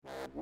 Good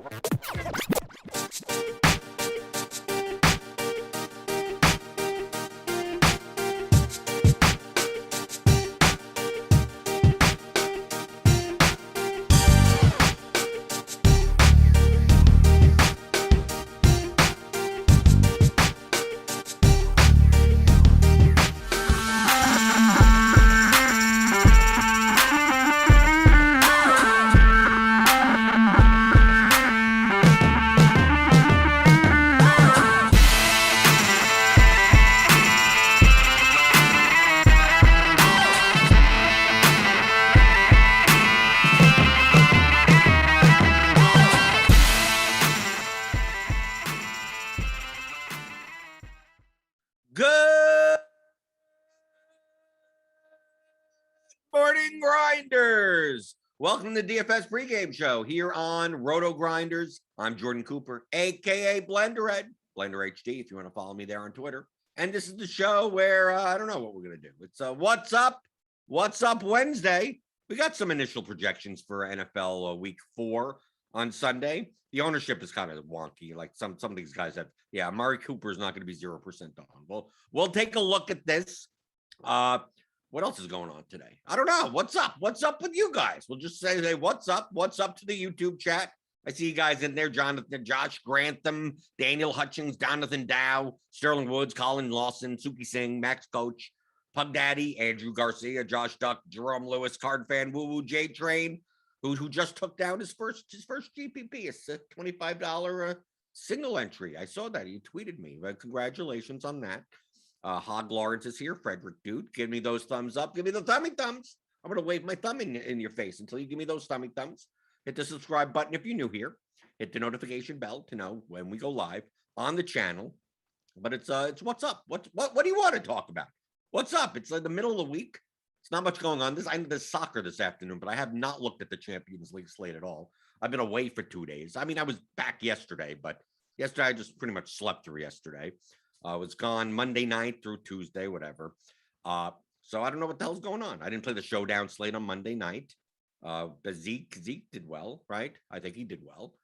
morning, Grinders. Welcome to the DFS pregame show here on RotoGrinders. I'm Jordan Cooper, aka Blenderhead, Blender HD, if you want to follow me there on Twitter. And this is the show where I don't know what we're gonna do. It's What's Up Wednesday. We got some initial projections for NFL Week 4 on Sunday. The ownership is kind of wonky. Like some of these guys have, yeah, Amari Cooper is not going to be 0% on. Well, we'll take a look at this. What else is going on today? I don't know. What's up? What's up with you guys? We'll just say, what's up? What's up to the YouTube chat? I see you guys in there. Josh Grantham, Daniel Hutchings, Jonathan Dow, Sterling Woods, Colin Lawson, Suki Singh, Max Coach, Pug Daddy, Andrew Garcia, Josh Duck, Jerome Lewis, Card Fan, Woo Woo, J Train, who just took down his first GPP. It's a $25 single entry. I saw that. He tweeted me. Congratulations on that. Hog Lawrence is here. Frederick Dude, give me those thumbs up. Give me the thummy thumbs. I'm going to wave my thumb in your face until you give me those thummy thumbs. Hit the subscribe button if you're new here. Hit the notification bell to know when we go live on the channel. But it's what's up? What do you want to talk about? What's up? It's like the middle of the week. It's not much going on. I know there's soccer this afternoon, but I have not looked at the Champions League slate at all. I've been away for 2 days. I mean, I was back yesterday, but yesterday I just pretty much slept through yesterday. I was gone Monday night through Tuesday, whatever. So I don't know what the hell's going on. I didn't play the showdown slate on Monday night. Zeke did well, right? I think he did well,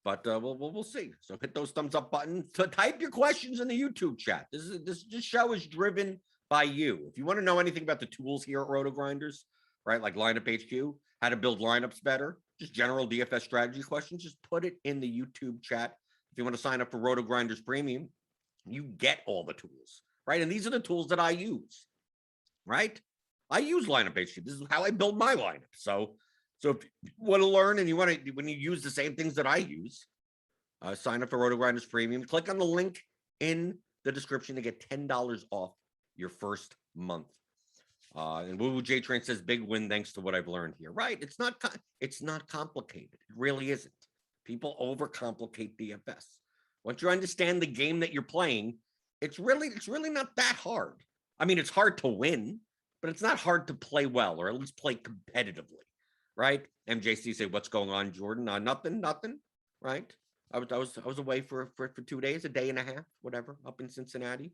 but we'll see. So hit those thumbs up buttons to type your questions in the YouTube chat. This show is driven by you. If you want to know anything about the tools here at RotoGrinders, right, like Lineup HQ, how to build lineups better, just general DFS strategy questions, just put it in the YouTube chat. If you want to sign up for RotoGrinders Premium, you get all the tools, right? And these are the tools that I use, right? I use Lineup HQ. This is how I build my lineup. So if you want to learn and you want to, when you use the same things that I use, sign up for RotoGrinders Premium. Click on the link in the description to get $10 off your first month. And Woo Woo J Train says big win thanks to what I've learned here. Right? It's not complicated. It really isn't. People overcomplicate DFS. Once you understand the game that you're playing, it's really not that hard. I mean, it's hard to win, but it's not hard to play well, or at least play competitively, right? MJC say, what's going on, Jordan? Nothing, right? I was away for 2 days, a day and a half, whatever, up in Cincinnati.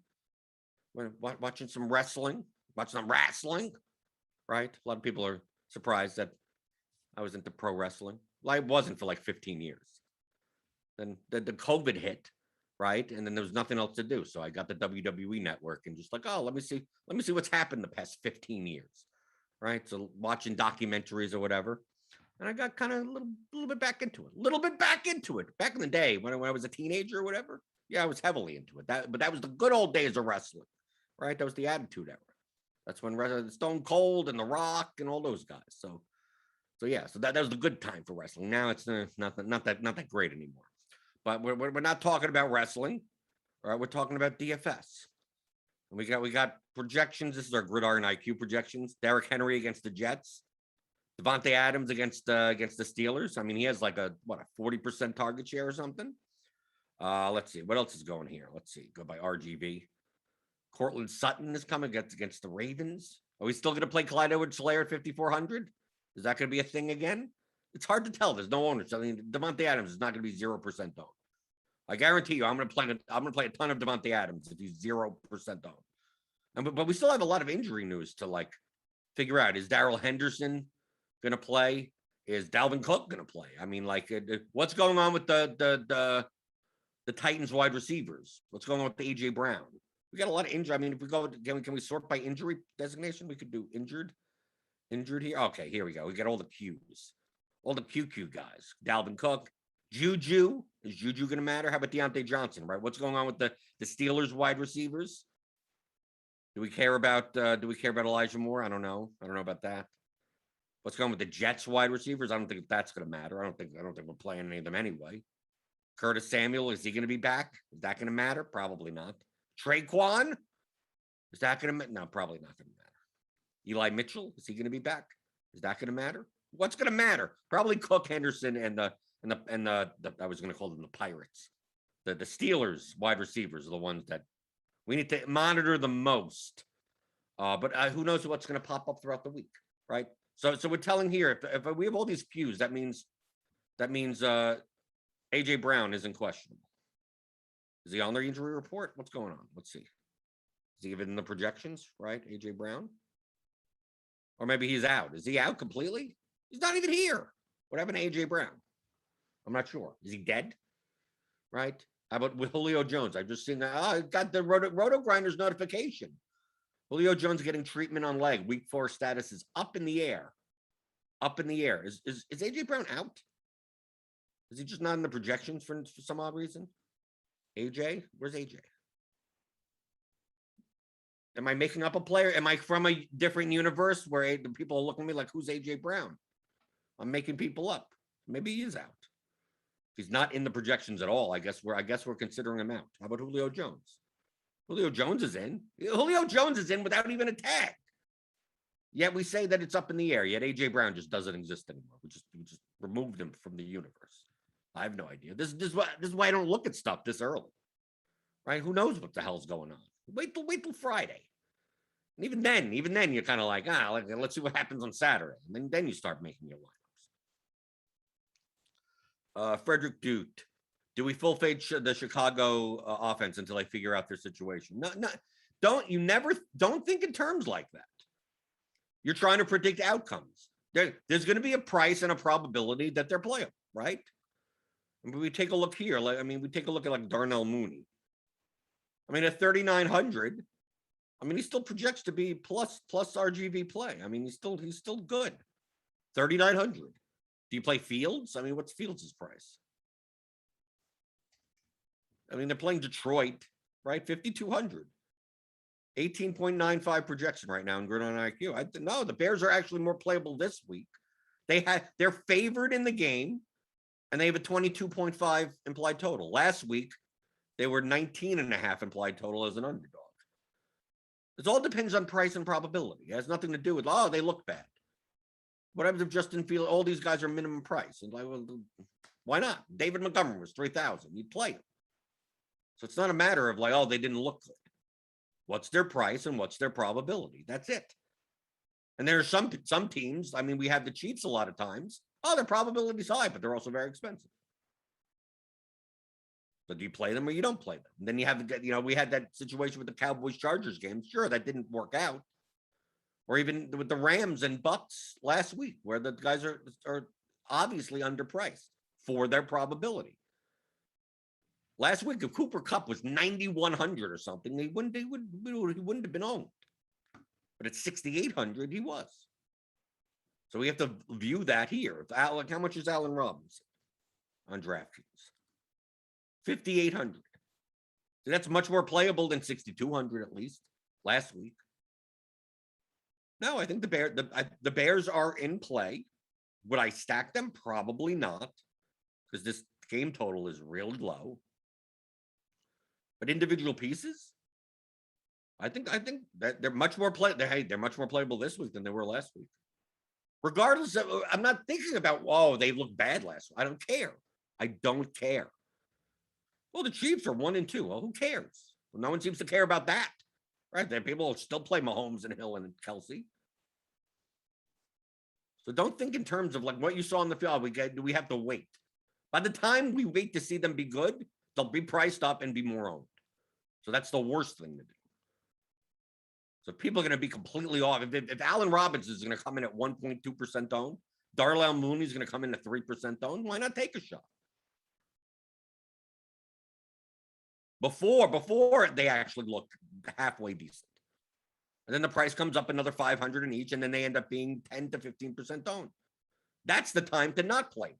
Watching some wrestling, right? A lot of people are surprised that I was into pro wrestling. Well, I wasn't for like 15 years. Then the COVID hit, right? And then there was nothing else to do. So I got the WWE network and just like, oh, let me see what's happened the past 15 years, right? So watching documentaries or whatever. And I got kind of a little bit back into it. Back in the day when I was a teenager or whatever. Yeah, I was heavily into it. But that was the good old days of wrestling. Right, that was the Attitude Era. That's when Stone Cold and The Rock and all those guys. So yeah, so that was the good time for wrestling. Now it's not that great anymore. But we're not talking about wrestling, all right? We're talking about DFS. And we got projections. This is our Gridiron Iq projections. Derrick Henry against the Jets. Devontae Adams against the Steelers. I mean, he has like a 40% target share or something. Let's see what else is going here. Let's see. Go by RGV. Cortland Sutton is coming against the Ravens. Are we still going to play Clyde Edwards-Helaire at 5,400? Is that going to be a thing again? It's hard to tell. There's no owners. I mean, Devontae Adams is not going to be 0% owned. I guarantee you, I'm going to play a ton of Devontae Adams if he's 0% owned. But we still have a lot of injury news to like figure out. Is Darrell Henderson going to play? Is Dalvin Cook going to play? I mean, like, what's going on with the Titans wide receivers? What's going on with the AJ Brown? We got a lot of injury. I mean, if we go, can we sort by injury designation? We could do injured here. Okay, here we go. We got all the Qs, all the QQ guys. Dalvin Cook, Juju. Is Juju going to matter? How about Deontay Johnson? Right? What's going on with the Steelers wide receivers? Do we care about Elijah Moore? I don't know. I don't know about that. What's going on with the Jets wide receivers? I don't think that's going to matter. I don't think we're playing any of them anyway. Curtis Samuel, is he going to be back? Is that going to matter? Probably not. Traquan, is that going to? No, probably not going to matter. Eli Mitchell, is he going to be back? Is that going to matter? What's going to matter? Probably Cook, Henderson, and the I was going to call them the Pirates. The Steelers wide receivers are the ones that we need to monitor the most. But who knows what's going to pop up throughout the week, right? So we're telling here, if we have all these Qs, that means AJ Brown isn't questionable. Is he on their injury report? What's going on? Let's see. Is he even in the projections, right? AJ Brown? Or maybe he's out. Is he out completely? He's not even here. What happened to AJ Brown? I'm not sure. Is he dead? Right? How about with Julio Jones? I've just seen that. I got the RotoGrinders notification. Julio Jones getting treatment on leg. Week 4 status is up in the air. Up in the air. Is AJ Brown out? Is he just not in the projections for some odd reason? AJ? Where's AJ? Am I making up a player? Am I from a different universe where the people are looking at me like, who's AJ Brown? I'm making people up. Maybe he is out. If he's not in the projections at all, I guess we're considering him out. How about Julio Jones? Julio Jones is in. Julio Jones is in without even a tag. Yet we say that it's up in the air. Yet AJ Brown just doesn't exist anymore. We just removed him from the universe. I have no idea. This is why I don't look at stuff this early. Right? Who knows what the hell's going on? Wait till Friday. And even then, you're kind of like, let's see what happens on Saturday. And then you start making your lineups. Frederick Dute. Do we full fade the Chicago offense until I figure out their situation? No, don't think in terms like that. You're trying to predict outcomes. There's going to be a price and a probability that they're playable, right? And we take a look here. We take a look at like Darnell Mooney. At 3,900, he still projects to be plus RGV play. He's still good. 3,900. Do you play Fields? What's Fields' price? They're playing Detroit, right? 5,200. 18.95 projection right now in Gridiron IQ. No, the Bears are actually more playable this week. They're favored in the game, and they have a 22.5 implied total. Last week, they were 19.5 implied total as an underdog. It all depends on price and probability. It has nothing to do with, they look bad. What happens if Justin Fields, all these guys are minimum price? And why not? David Montgomery was 3,000. You'd play him. So it's not a matter of they didn't look good. What's their price and what's their probability? That's it. And there are some teams, we have the Chiefs a lot of times. Their probability's high, but they're also very expensive. So do you play them or you don't play them? And then you have, we had that situation with the Cowboys-Chargers game. Sure, that didn't work out. Or even with the Rams and Bucks last week, where the guys are obviously underpriced for their probability. Last week, if Cooper Kupp was 9,100 or something, he wouldn't have been owned. But at 6,800, he was. So we have to view that here. How much is Allen Robinson on DraftKings? 5,800. So that's much more playable than 6,200 at least last week. No, I think the Bears are in play. Would I stack them? Probably not, because this game total is real low. But individual pieces, I think that they're much more they're much more playable this week than they were last week. Regardless of, I'm not thinking about, they look bad last week. I don't care. I don't care. Well, the Chiefs are 1-2. Well, who cares? Well, no one seems to care about that, right? That people still play Mahomes and Hill and Kelsey. So don't think in terms of what you saw on the field. We have to wait. By the time we wait to see them be good, they'll be priced up and be more owned. So that's the worst thing to do. So people are going to be completely off. If Allen Robinson is going to come in at 1.2% owned, Darnell Mooney's going to come in at 3% owned, why not take a shot? Before they actually look halfway decent. And then the price comes up another 500 in each, and then they end up being 10 to 15% owned. That's the time to not play them,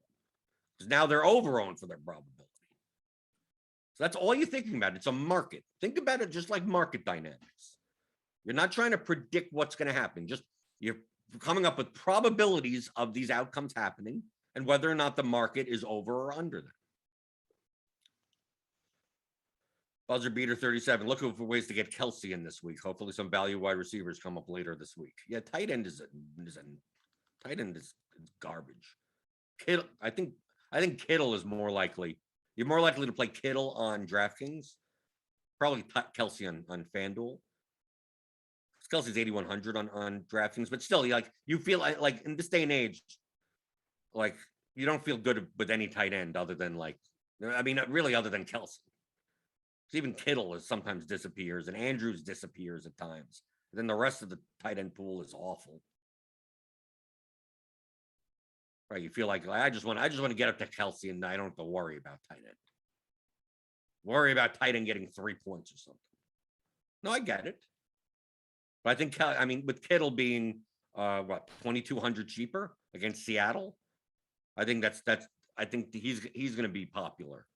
because now they're over-owned for their probability. So that's all you're thinking about. It's a market. Think about it just like market dynamics. You're not trying to predict what's going to happen. Just you're coming up with probabilities of these outcomes happening and whether or not the market is over or under them. Buzzer beater 37. Looking for ways to get Kelsey in this week. Hopefully, some value wide receivers come up later this week. Yeah, tight end is garbage. Kittle, I think Kittle is more likely. You're more likely to play Kittle on DraftKings. Probably Kelsey on FanDuel. Kelsey's 8,100 on DraftKings, but still, you feel like in this day and age, like you don't feel good with any tight end other than really other than Kelsey. Even Kittle sometimes disappears, and Andrews disappears at times. And then the rest of the tight end pool is awful. Right? You feel like I just want to get up to Kelsey, and I don't have to worry about tight end. Worry about tight end getting 3 points or something. No, I get it. But I think with Kittle being 2,200 cheaper against Seattle, I think I think he's going to be popular.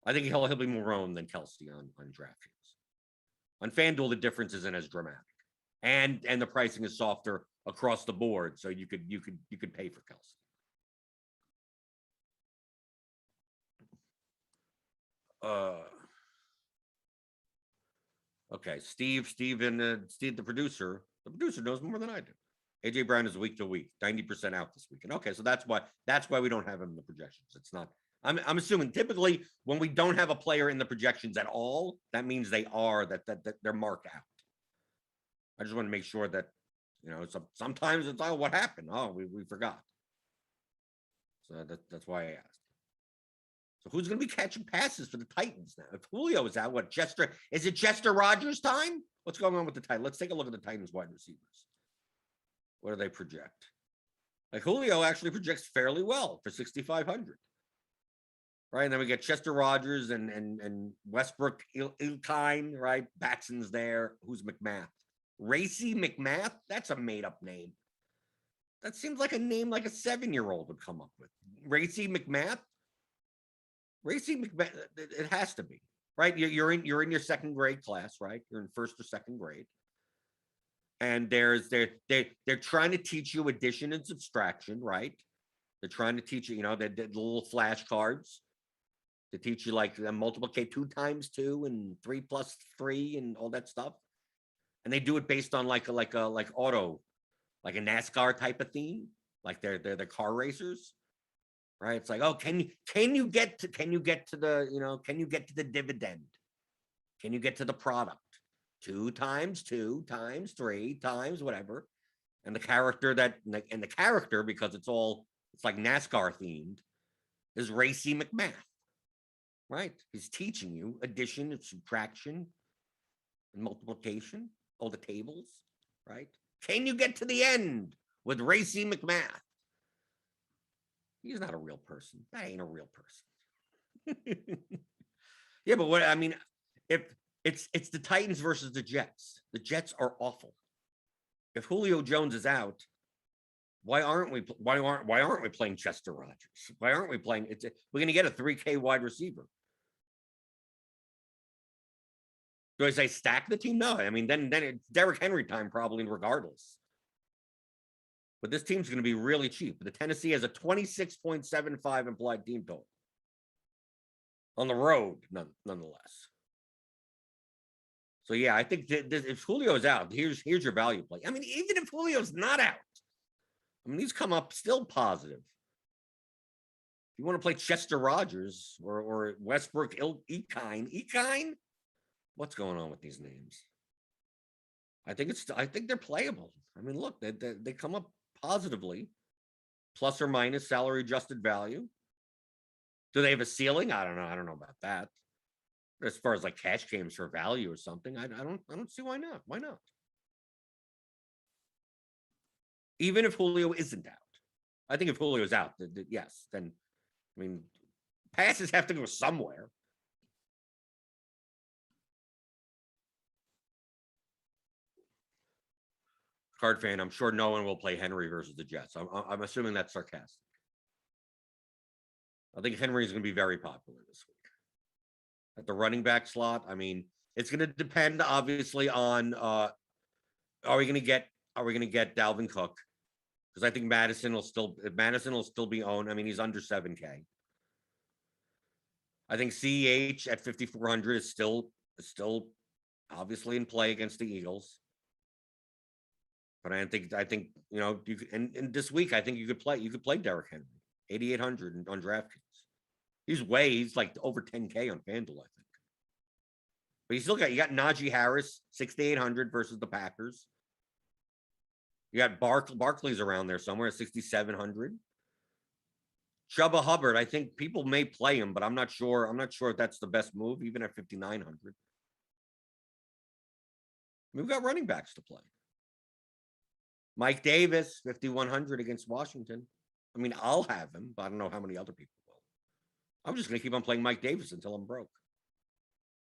I think he'll be more owned than Kelsey on DraftKings. On FanDuel, the difference isn't as dramatic, and the pricing is softer across the board, so you could pay for Kelsey. Okay, Steve, the producer knows more than I do. AJ Brown is week to week, 90% out this weekend. Okay, so that's why we don't have him in the projections. It's not. I'm assuming typically when we don't have a player in the projections at all, that means that they're marked out. I just want to make sure that sometimes it's what happened. Oh, we forgot. So that's why I asked. So who's going to be catching passes for the Titans now? If Julio is out, is it Chester Rogers time? What's going on with the Titans? Let's take a look at the Titans wide receivers. What do they project? Like Julio actually projects fairly well for 6,500. Right, and then we get Chester Rogers and Westbrook Ilkine, right? Batson's there. Who's McMath? Racy McMath? That's a made-up name. That seems like a name like a 7-year-old would come up with. Racy McMath? Racy McMath, it has to be, right? You're in your second grade class, right? You're in first or second grade. And they're trying to teach you addition and subtraction, right? They're trying to teach you, the little flashcards. To teach you multiplicate 2 times 2 and 3 plus 3 and all that stuff, and they do it based on like a NASCAR type of theme, like they're car racers, right? It's like, oh, can you get to the dividend? Can you get to the product? 2 times 2 times 3 times whatever, and the character because it's like NASCAR themed is Racy McMath. Right. He's teaching you addition and subtraction and multiplication, all the tables, right? Can you get to the end with Racy McMath? He's not a real person. That ain't a real person. Yeah, but if it's the Titans versus the Jets. The Jets are awful. If Julio Jones is out, why aren't we playing Chester Rogers? Why aren't we playing? We're going to get a 3K wide receiver. Do I say stack the team? No. Then it's Derrick Henry time probably regardless. But this team's going to be really cheap. The Tennessee has a 26.75 implied team total on the road, nonetheless. So yeah, I think if Julio's out, here's your value play. Even if Julio's not out, these come up still positive. If you want to play Chester Rogers or Westbrook Ilkine, what's going on with these names? I think they're playable. Look, they come up positively, plus or minus salary adjusted value. Do they have a ceiling? I don't know about that. But as far as cash games for value or something, I don't see why not. Why not? Even if Julio isn't out. I think if Julio's out, yes, then, I mean, passes have to go somewhere. Card fan, I'm sure no one will play Henry versus the Jets. I'm assuming that's sarcastic. I think Henry is going to be very popular this week. At the running back slot, I mean, it's going to depend obviously on are we going to get Dalvin Cook? Because I think Madison will still be owned. I mean, he's under 7K. I think CEH at 5,400 is still obviously in play against the Eagles. But I think you know, you could, and this week I think you could play Derrick Henry, 8,800 on DraftKings. He's like over 10K on FanDuel, I think. But you got Najee Harris, 6,800 versus the Packers. You got Barkley's around there somewhere, 6,700. Chuba Hubbard, I think people may play him, but I'm not sure if that's the best move, even at 5,900. We've got running backs to play. Mike Davis, 5,100 against Washington. I mean, I'll have him, but I don't know how many other people will. I'm just going to keep on playing Mike Davis until I'm broke.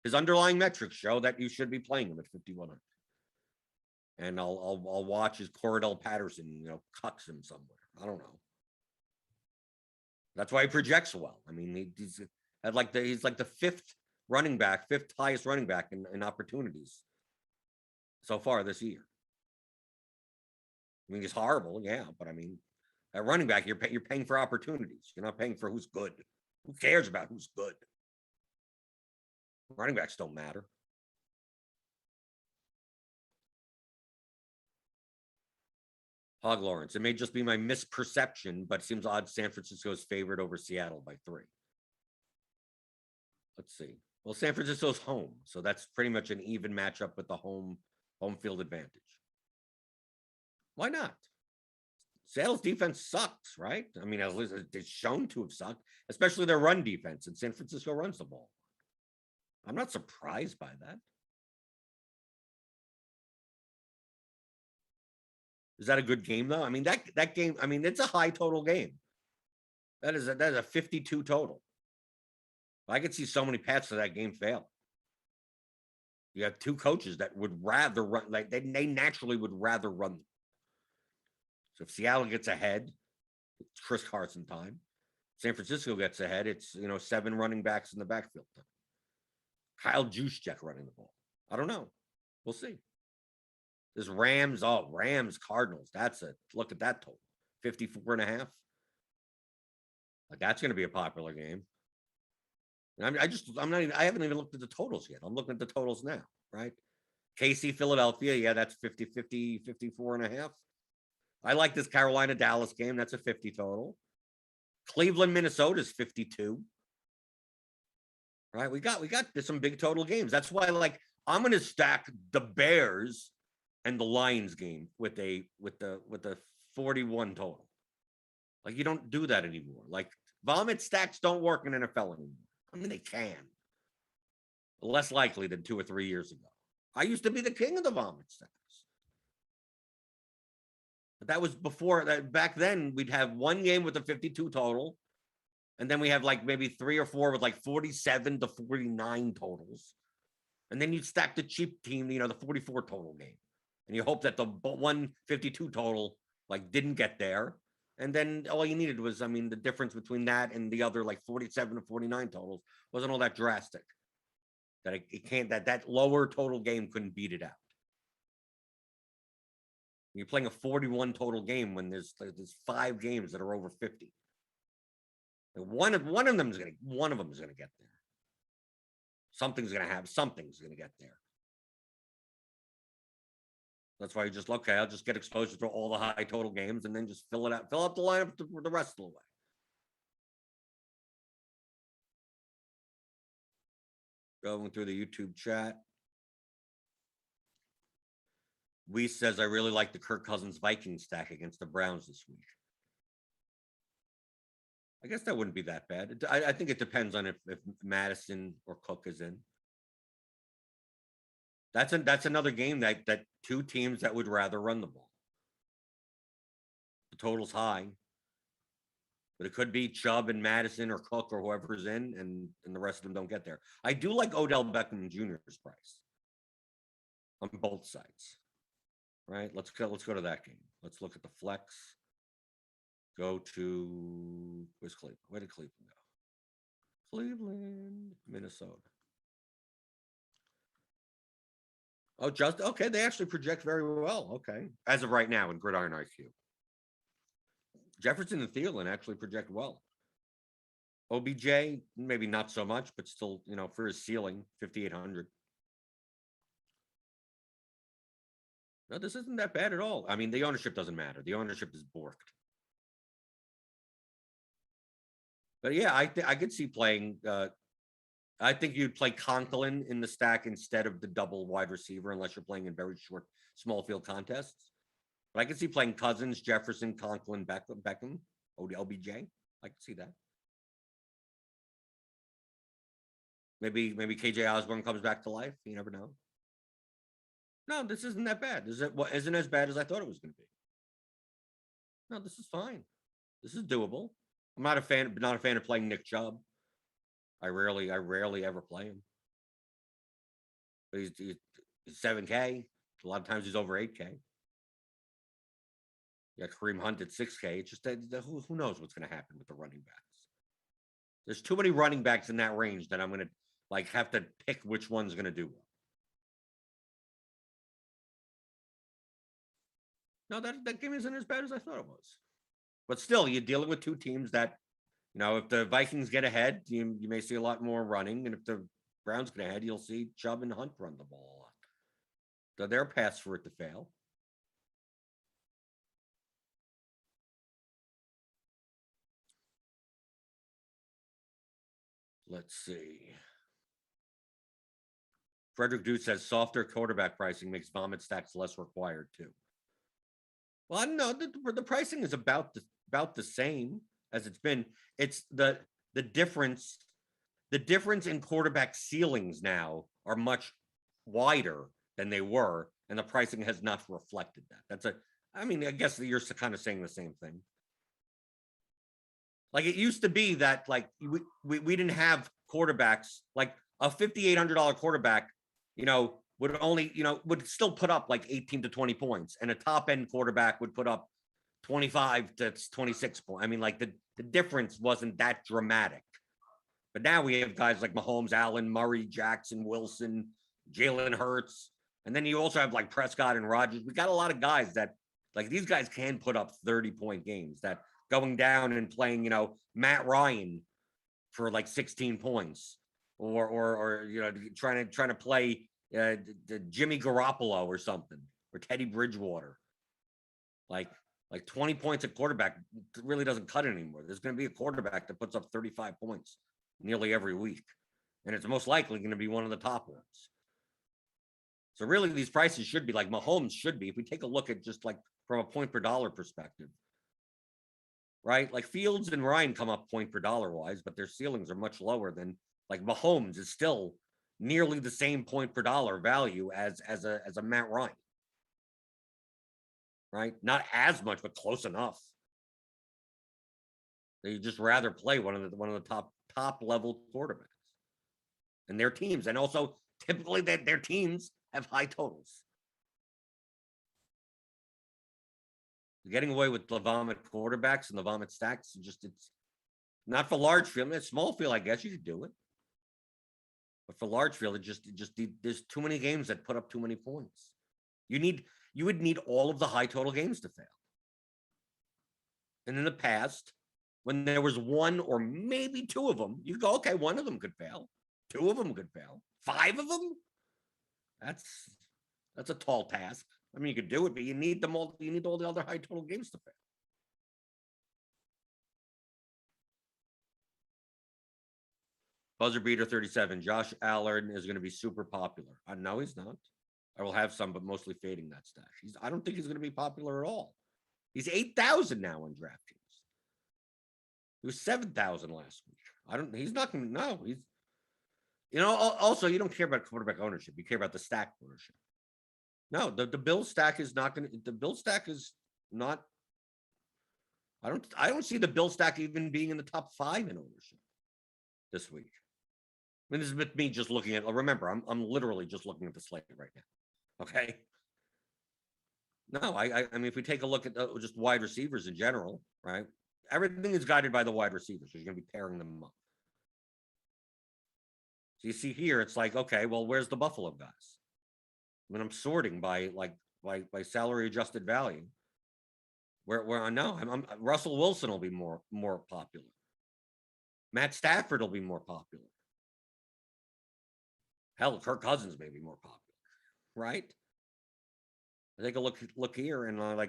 His underlying metrics show that you should be playing him at 5,100. And I'll watch as Cordell Patterson, you know, cucks him somewhere. I don't know. That's why he projects well. I mean, he's like the fifth highest running back in opportunities so far this year. I mean, he's horrible, yeah, but I mean, at running back, you're paying for opportunities. You're not paying for who's good. Who cares about who's good? Running backs don't matter. Hog Lawrence. It may just be my misperception, but it seems odd San Francisco is favored over Seattle by 3. Let's see. Well, San Francisco's home, so that's pretty much an even matchup with the home field advantage. Why not? Seattle's defense sucks, right? I mean, it's shown to have sucked, especially their run defense, and San Francisco runs the ball. I'm not surprised by that. Is that a good game, though? I mean, that game, I mean, it's a high total game. That is a 52 total. I could see so many paths to that game fail. You have two coaches that would rather run, like they naturally would rather run. So if Seattle gets ahead, it's Chris Carson time. San Francisco gets ahead, it's 7 running backs in the backfield time. Kyle Juszczyk running the ball. I don't know. We'll see. This Rams Cardinals. Look at that total. 54.5. Like that's going to be a popular game. And I haven't even looked at the totals yet. I'm looking at the totals now, right? KC Philadelphia. Yeah, that's 54.5. I like this Carolina Dallas game. That's a 50 total. Cleveland Minnesota is 52. Right? We got some big total games. That's why I'm going to stack the Bears and the Lions game with the 41 total. Like you don't do that anymore. Like vomit stacks don't work in NFL anymore. I mean, they can. Less likely than 2 or 3 years ago. I used to be the king of the vomit stacks. But that was before that. Back then, we'd have one game with a 52 total. And then we have like maybe 3 or 4 with like 47 to 49 totals. And then you'd stack the cheap team, the 44 total game. And you hope that the 152 total like didn't get there. And then all you needed was, the difference between that and the other like 47 to 49 totals wasn't all that drastic. That it can't, that lower total game couldn't beat it out. You're playing a 41 total game when there's 5 games that are over 50. And one of them is gonna get there. Something's gonna get there. That's why you just I'll just get exposure to all the high total games and then just fill up the lineup for the rest of the way. Going through the YouTube chat. Weiss says, I really like the Kirk Cousins Vikings stack against the Browns this week. I guess that wouldn't be that bad. I think it depends on if Madison or Cook is in. That's another game that 2 teams that would rather run the ball. The total's high. But it could be Chubb and Madison or Cook or whoever's in, and the rest of them don't get there. I do like Odell Beckham Jr.'s price on both sides. Right? Let's go to that game. Let's look at the flex. Go to where's Cleveland? Where did Cleveland go? Cleveland, Minnesota. Oh, just okay. They actually project very well. Okay, as of right now in Gridiron IQ, Jefferson and Thielen actually project well. OBJ maybe not so much, but still, for his ceiling, 5,800. No, this isn't that bad at all. I mean, the ownership doesn't matter. The ownership is borked. But yeah, I could see playing. I think you'd play Conklin in the stack instead of the double wide receiver, unless you're playing in very short, small field contests. But I can see playing Cousins, Jefferson, Conklin, Beckham, OBJ. I can see that. Maybe KJ Osborne comes back to life. You never know. No, this isn't that bad. Isn't as bad as I thought it was going to be. No, this is fine. This is doable. I'm not a fan of playing Nick Chubb. I rarely ever play him. But he's 7K. A lot of times he's over 8K. You got Kareem Hunt at 6K. It's just who knows what's going to happen with the running backs. There's too many running backs in that range that I'm going to have to pick which one's going to do well. No, that game isn't as bad as I thought it was. But still, you're dealing with two teams that, if the Vikings get ahead, you may see a lot more running. And if the Browns get ahead, you'll see Chubb and Hunt run the ball a lot. So they're paths for it to fail. Let's see. Frederick Dude says softer quarterback pricing makes vomit stacks less required too. Well, I don't know. The pricing is about the same as it's been. It's the difference. The difference in quarterback ceilings now are much wider than they were, and the pricing has not reflected that. I guess you're kind of saying the same thing. Like it used to be that we didn't have quarterbacks like a $5,800 quarterback, would still put up like 18 to 20 points, and a top end quarterback would put up 25 to 26 points. I mean, the difference wasn't that dramatic. But now we have guys like Mahomes, Allen, Murray, Jackson, Wilson, Jalen Hurts, and then you also have like Prescott and Rodgers. We got a lot of guys that these guys can put up 30-point games that going down and playing, Matt Ryan for like 16 points or trying to play Jimmy Garoppolo or something, or Teddy Bridgewater. Like 20 points at quarterback really doesn't cut it anymore. There's going to be a quarterback that puts up 35 points nearly every week, and it's most likely going to be one of the top ones. So really, these prices should be like Mahomes should be. If we take a look at just like from a point per dollar perspective, right? Like Fields and Ryan come up point per dollar wise, but their ceilings are much lower than like Mahomes is still nearly the same point per dollar value as a Matt Ryan, right? Not as much, but close enough. They just rather play one of the top level quarterbacks and their teams, and also typically their teams have high totals. Getting away with the vomit quarterbacks and the vomit stacks, it's not for large field. Small field, I guess you could do it. But for large field, there's too many games that put up too many points. You would need all of the high total games to fail. And in the past, when there was one or maybe two of them, you go, okay, one of them could fail. Two of them could fail. 5 of them? That's a tall task. I mean, you could do it, but you need them all. You need all the other high total games to fail. Buzzer beater 37. Josh Allen is going to be super popular. No, he's not. I will have some, but mostly fading that stash. I don't think he's going to be popular at all. He's 8,000 now on DraftKings. He was 7,000 last week. He's not going to. No, he's. Also, you don't care about quarterback ownership. You care about the stack ownership. No, the Bill stack is not going to. The Bill stack is not. I don't see the Bill stack even being in the top 5 in ownership this week. I mean, this is with me just looking at. Remember, I'm literally just looking at the slate right now. Okay. No, I mean, if we take a look at just wide receivers in general, right? Everything is guided by the wide receivers. So you're going to be pairing them up. So you see here, it's like, okay, well, where's the Buffalo guys? When I'm sorting by salary adjusted value, where I know Russell Wilson will be more popular. Matt Stafford will be more popular. Hell, Kirk Cousins may be more popular, right? I take a look here, and so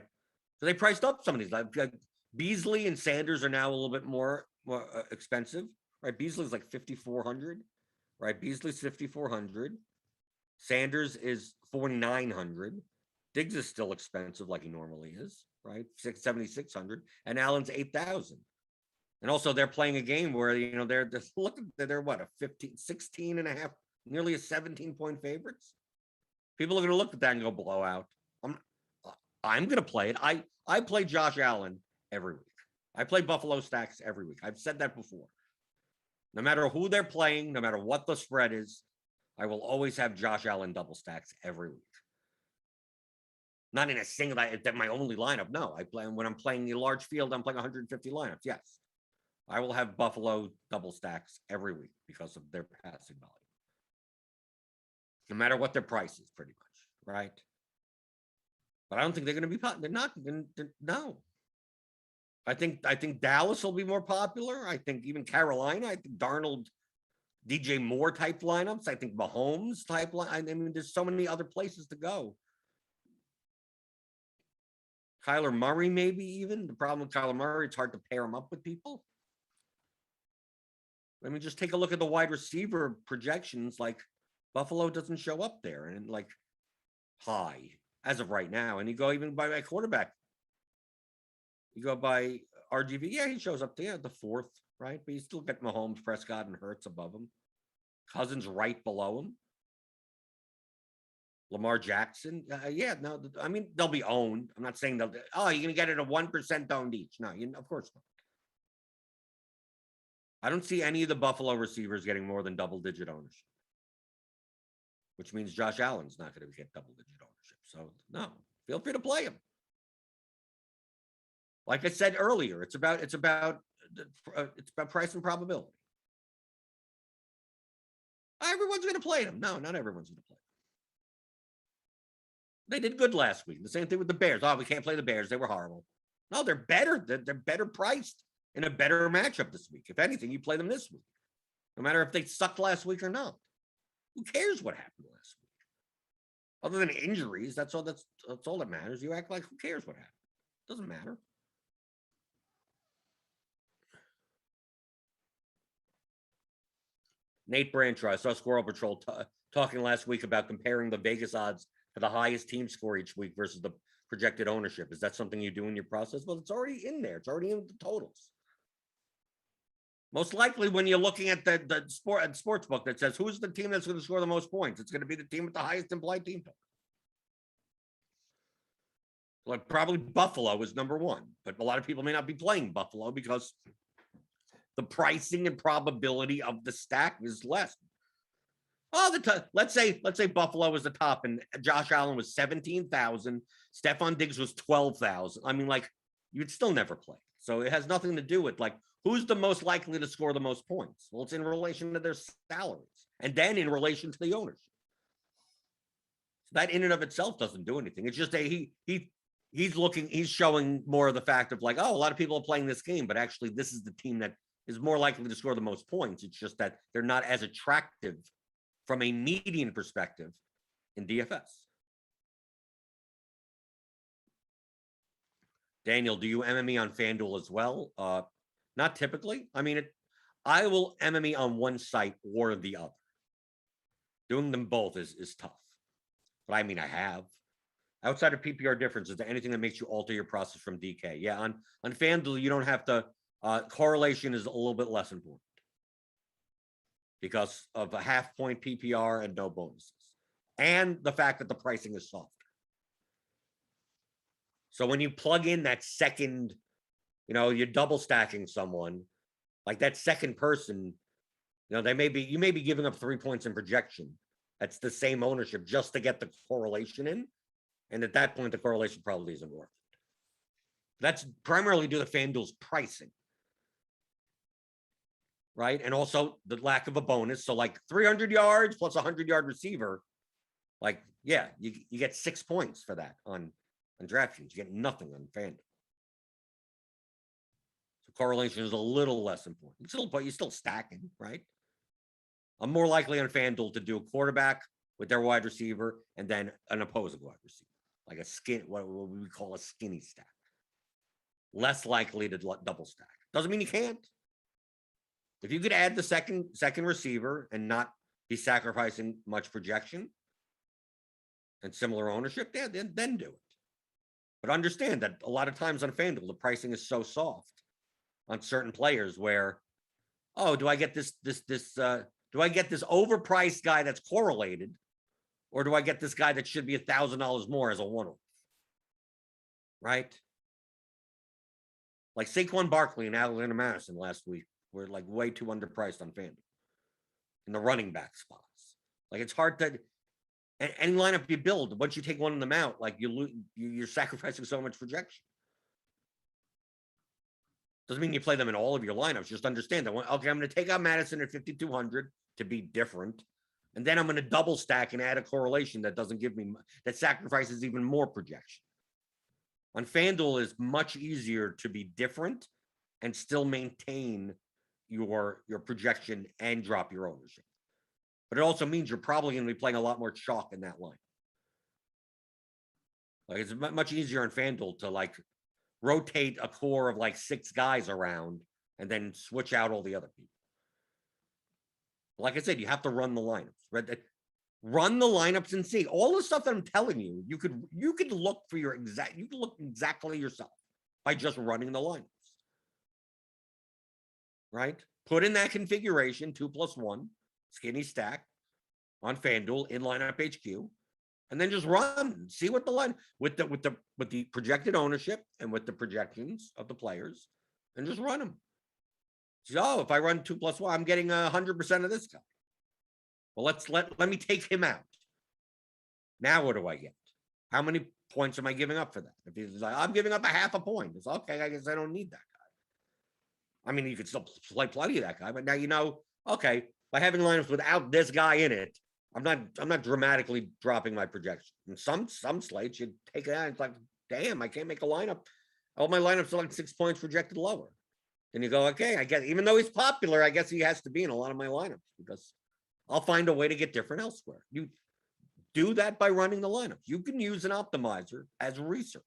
they priced up some of these. Like Beasley and Sanders are now a little bit more expensive, right? Beasley's like 5,400, right? Beasley's 5,400. Sanders is 4,900. Diggs is still expensive, like he normally is, right? 7,600, and Allen's 8,000. And also, they're playing a game where they're what, a 16 and a half, nearly a 17-point favorites. People are going to look at that and go blowout. I'm going to play it. I play Josh Allen every week. I play Buffalo stacks every week. I've said that before. No matter who they're playing, no matter what the spread is, I will always have Josh Allen double stacks every week. Not in a single, that my only lineup. No, I play when I'm playing a large field, I'm playing 150 lineups. Yes. I will have Buffalo double stacks every week because of their passing value. No matter what their price is, pretty much, right? But I don't think they're going to be. They're not. No. I think Dallas will be more popular. I think even Carolina. I think Darnold, DJ Moore type lineups. I think Mahomes type line. I mean, there's so many other places to go. Kyler Murray, maybe even. The problem with Kyler Murray, it's hard to pair him up with people. I mean, just take a look at the wide receiver projections. Like Buffalo doesn't show up there, and like high as of right now. And you go even by quarterback. You go by RGV. Yeah, he shows up there at the 4th, right? But you still get Mahomes, Prescott, and Hurts above him. Cousins right below him. Lamar Jackson. Yeah, no, I mean, they'll be owned. I'm not saying you're going to get it at 1% owned each. No, of course not. I don't see any of the Buffalo receivers getting more than double-digit ownership, which means Josh Allen's not going to get double-digit ownership. So, no, feel free to play him. Like I said earlier, it's about price and probability. Everyone's going to play them. No, not everyone's going to play them. They did good last week. The same thing with the Bears. Oh, we can't play the Bears. They were horrible. No, they're better. They're better priced in a better matchup this week. If anything, you play them this week. No matter if they sucked last week or not. Who cares what happened last week? Other than injuries, that's all that matters. You act like who cares what happened. Doesn't matter. Nate Brancher, I saw Squirrel Patrol talking last week about comparing the Vegas odds for the highest team score each week versus the projected ownership. Is that something you do in your process? Well, it's already in there. It's already in the totals. Most likely, when you're looking at the sports book that says who's the team that's going to score the most points, it's going to be the team with the highest implied team total. Like probably Buffalo is number 1, but a lot of people may not be playing Buffalo because the pricing and probability of the stack is less. Oh, let's say Buffalo was the top and Josh Allen was 17,000. Stephon Diggs was 12,000. I mean, like, you'd still never play. So it has nothing to do with like who's the most likely to score the most points. Well, it's in relation to their salaries and then in relation to the ownership. So that in and of itself doesn't do anything. It's just he's showing more of the fact of like, oh, a lot of people are playing this game, but actually this is the team that is more likely to score the most points. It's just that they're not as attractive from a median perspective in DFS. Daniel, do you MME on FanDuel as well? Not typically. I mean, I will MME on one site or the other. Doing them both is tough. But I mean, I have. Outside of PPR difference, is there anything that makes you alter your process from DK? Yeah, on FanDuel, you don't have to. Correlation is a little bit less important because of a half-point PPR and no bonuses. And the fact that the pricing is softer. So when you plug in that second you're double stacking someone, like that second person, you may be giving up 3 points in projection. That's the same ownership just to get the correlation in. And at that point, the correlation probably isn't worth it. That's primarily due to FanDuel's pricing. Right. And also the lack of a bonus. So like 300 yards plus a 100-yard receiver. Like, yeah, you get 6 points for that on DraftKings. You get nothing on FanDuel. So correlation is a little less important. But you're still stacking, right? I'm more likely on FanDuel to do a quarterback with their wide receiver and then an opposing wide receiver, like what we call a skinny stack. Less likely to double stack. Doesn't mean you can't. If you could add the second receiver and not be sacrificing much projection and similar ownership, yeah, then do it. But understand that a lot of times on FanDuel, the pricing is so soft on certain players where, oh, do I get this overpriced guy that's correlated, or do I get this guy that should be $1,000 more as a one-off? Right? Like Saquon Barkley and Alexander Madison last week were like way too underpriced on FanDuel in the running back spots. Like it's hard to any lineup you build, once you take one of them out, like you're sacrificing so much projection. Doesn't mean you play them in all of your lineups. Just understand that. Okay, I'm going to take out Madison at 5,200 to be different, and then I'm going to double stack and add a correlation that doesn't give me that sacrifices even more projection. On FanDuel, is much easier to be different and still maintain your projection and drop your ownership. But it also means you're probably going to be playing a lot more chalk in that line. Like it's much easier on FanDuel to like rotate a core of like 6 guys around and then switch out all the other people. Like I said, you have to run the lineups. Run the lineups and see all the stuff that I'm telling you. You could look for you could look exactly yourself by just running the lineups. Right? Put in that configuration 2+1 skinny stack on FanDuel in lineup HQ, and then just run. See what the line with the projected ownership and with the projections of the players, and just run them. So if I run 2+1, I'm getting 100% of this guy. Well, let me take him out. Now what do I get? How many points am I giving up for that? If he's like, I'm giving up a half a point, it's okay. I guess I don't need that guy. I mean, you could still play plenty of that guy, but now okay, by having lineups without this guy in it, I'm not dramatically dropping my projection. And some slates you take that, it's like, damn, I can't make a lineup. All my lineups are like 6 points projected lower. And you go, okay, I guess even though he's popular, I guess he has to be in a lot of my lineups because I'll find a way to get different elsewhere. You do that by running the lineups. You can use an optimizer as research.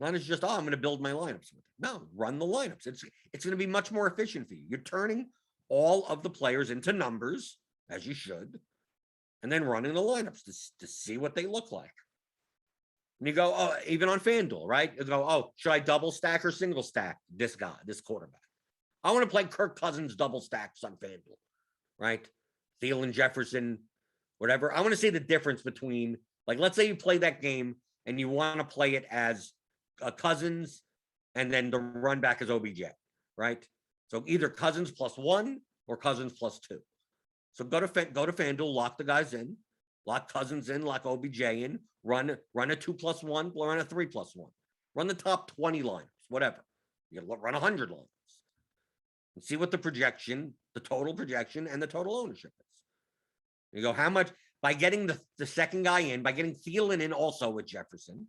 Not as just, I'm going to build my lineups with it. No, run the lineups. It's going to be much more efficient for you. You're turning all of the players into numbers, as you should, and then running the lineups to see what they look like. And you go, oh, even on FanDuel, right? You go, oh, should I double stack or single stack this guy, this quarterback? I want to play Kirk Cousins double stacks on FanDuel, right? Thielen, Jefferson, whatever. I want to see the difference between, like, let's say you play that game and you want to play it as Cousins and then the run back is OBJ, right? So either Cousins +1 or Cousins +2. So go to FanDuel, lock the guys in, lock Cousins in, lock OBJ in, run a 2+1, run a 3+1, run the top 20 lineups, whatever. You can run 100 lineups and see what the projection, the total projection, and the total ownership is. You go, how much by getting the second guy in, by getting Thielen in also with Jefferson.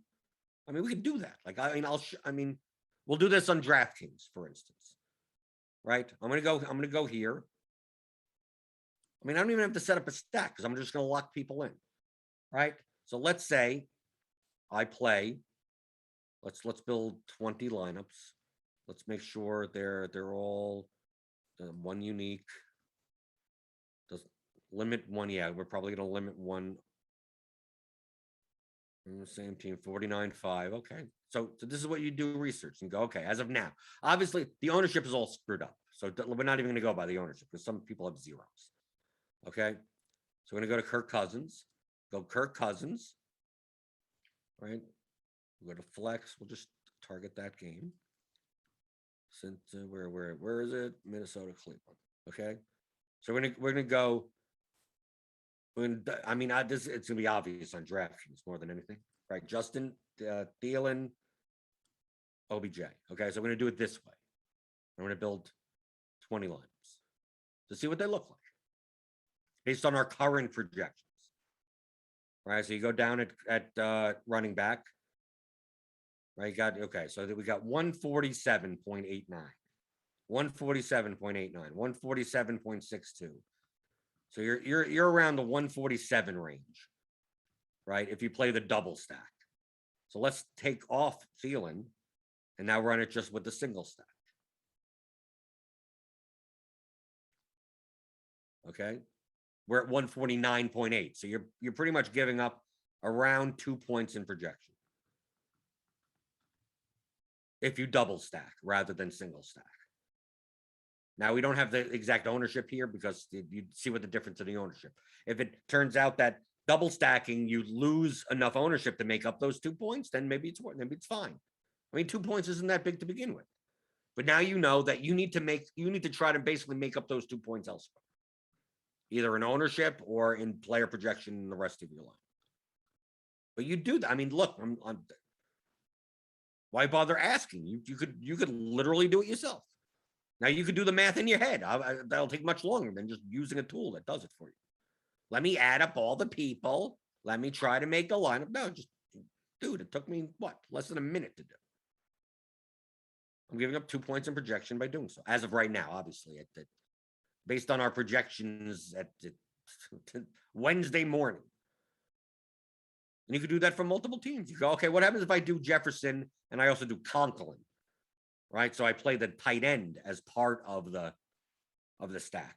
I mean, we could do that. Like, I mean, we'll do this on DraftKings, for instance, right? I'm gonna go here. I mean, I don't even have to set up a stack because I'm just going to lock people in, right? So let's say I play. Let's build 20 lineups. Let's make sure they're all one unique. Does limit one? Yeah, we're probably going to limit one. The same team, 49.5. Okay, so this is what you do research and go, okay, as of now, obviously the ownership is all screwed up. So we're not even going to go by the ownership because some people have zeros. Okay, so we're going to go to Kirk Cousins. Go Kirk Cousins, right? We'll go to flex. We'll just target that game. Since where is it? Minnesota, Cleveland. Okay, so we're gonna go. I mean, it's gonna be obvious on DraftKings more than anything, right? Justin, Thielen, OBJ. Okay, so we're gonna do it this way. I'm gonna build 20 lineups to see what they look like based on our current projections. Right, so you go down at running back. Right, so we got 147.89, 147.89, 147.62. So you're around the 147 range, right? If you play the double stack. So let's take off Thielen and now run it just with the single stack. Okay, we're at 149.8. So you're pretty much giving up around 2 points in projection if you double stack rather than single stack. Now, we don't have the exact ownership here because you see what the difference in the ownership. If it turns out that double stacking, you lose enough ownership to make up those 2 points, then maybe it's fine. I mean, 2 points isn't that big to begin with. But now you know that you need to try to basically make up those 2 points elsewhere, either in ownership or in player projection in the rest of your line. But you do that. I mean, look, why bother asking? You could literally do it yourself. Now you could do the math in your head. That'll take much longer than just using a tool that does it for you. Let me add up all the people. Let me try to make a lineup. No, dude, it took me less than a minute to do. I'm giving up 2 points in projection by doing so. As of right now, obviously, based on our projections at Wednesday morning. And you could do that for multiple teams. You go, okay, what happens if I do Jefferson and I also do Conklin? Right, so I play the tight end as part of the stack.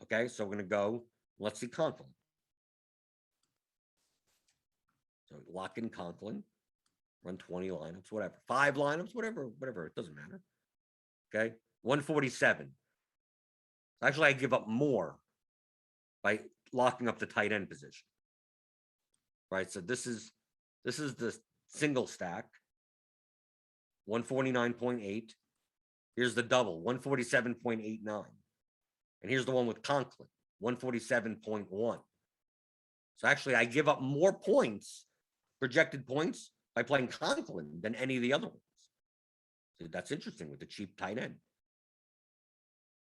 Okay, so we're gonna go. Let's see Conklin. So lock in Conklin, run 20 lineups, whatever, 5 lineups, whatever. It doesn't matter. Okay, 147. Actually, I give up more by locking up the tight end position. Right, so this is the single stack. 149.8. Here's the double, 147.89. And here's the one with Conklin, 147.1. So actually, I give up more points, projected points, by playing Conklin than any of the other ones. So that's interesting with the cheap tight end.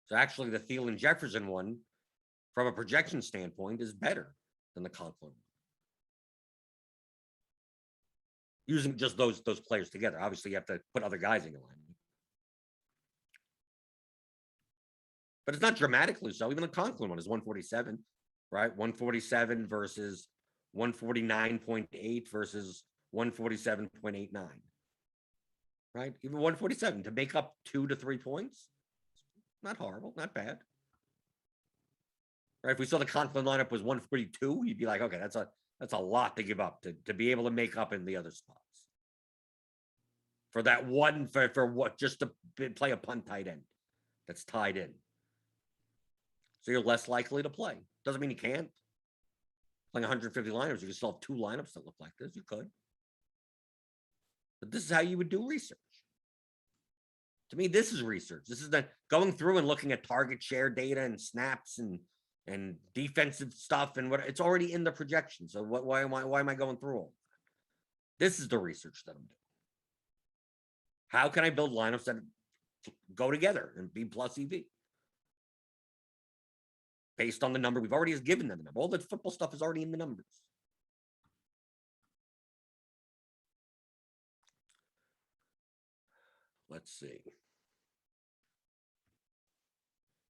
So actually, the Thielen Jefferson one, from a projection standpoint, is better than the Conklin one. Using just those players together. Obviously, you have to put other guys in your line. But it's not dramatically so. Even the Conklin one is 147, right? 147 versus 149.8 versus 147.89. Right? Even 147 to make up 2 to 3 points. Not horrible, not bad. Right? If we saw the Conklin lineup was 142, you'd be like, okay, that's a lot to give up to be able to make up in the other spots. For that one, for what, just to play a punt tight end that's tied in. So you're less likely to play. Doesn't mean you can't. Playing 150 lineups, you can still have 2 lineups that look like this. You could. But this is how you would do research. To me, this is research. This is going through and looking at target share data and snaps and defensive stuff and what it's already in the projection. So why am I going through all that? This is the research that I'm doing. How can I build lineups that go together and be plus EV? Based on the number, we've already given them the number. All the football stuff is already in the numbers. Let's see.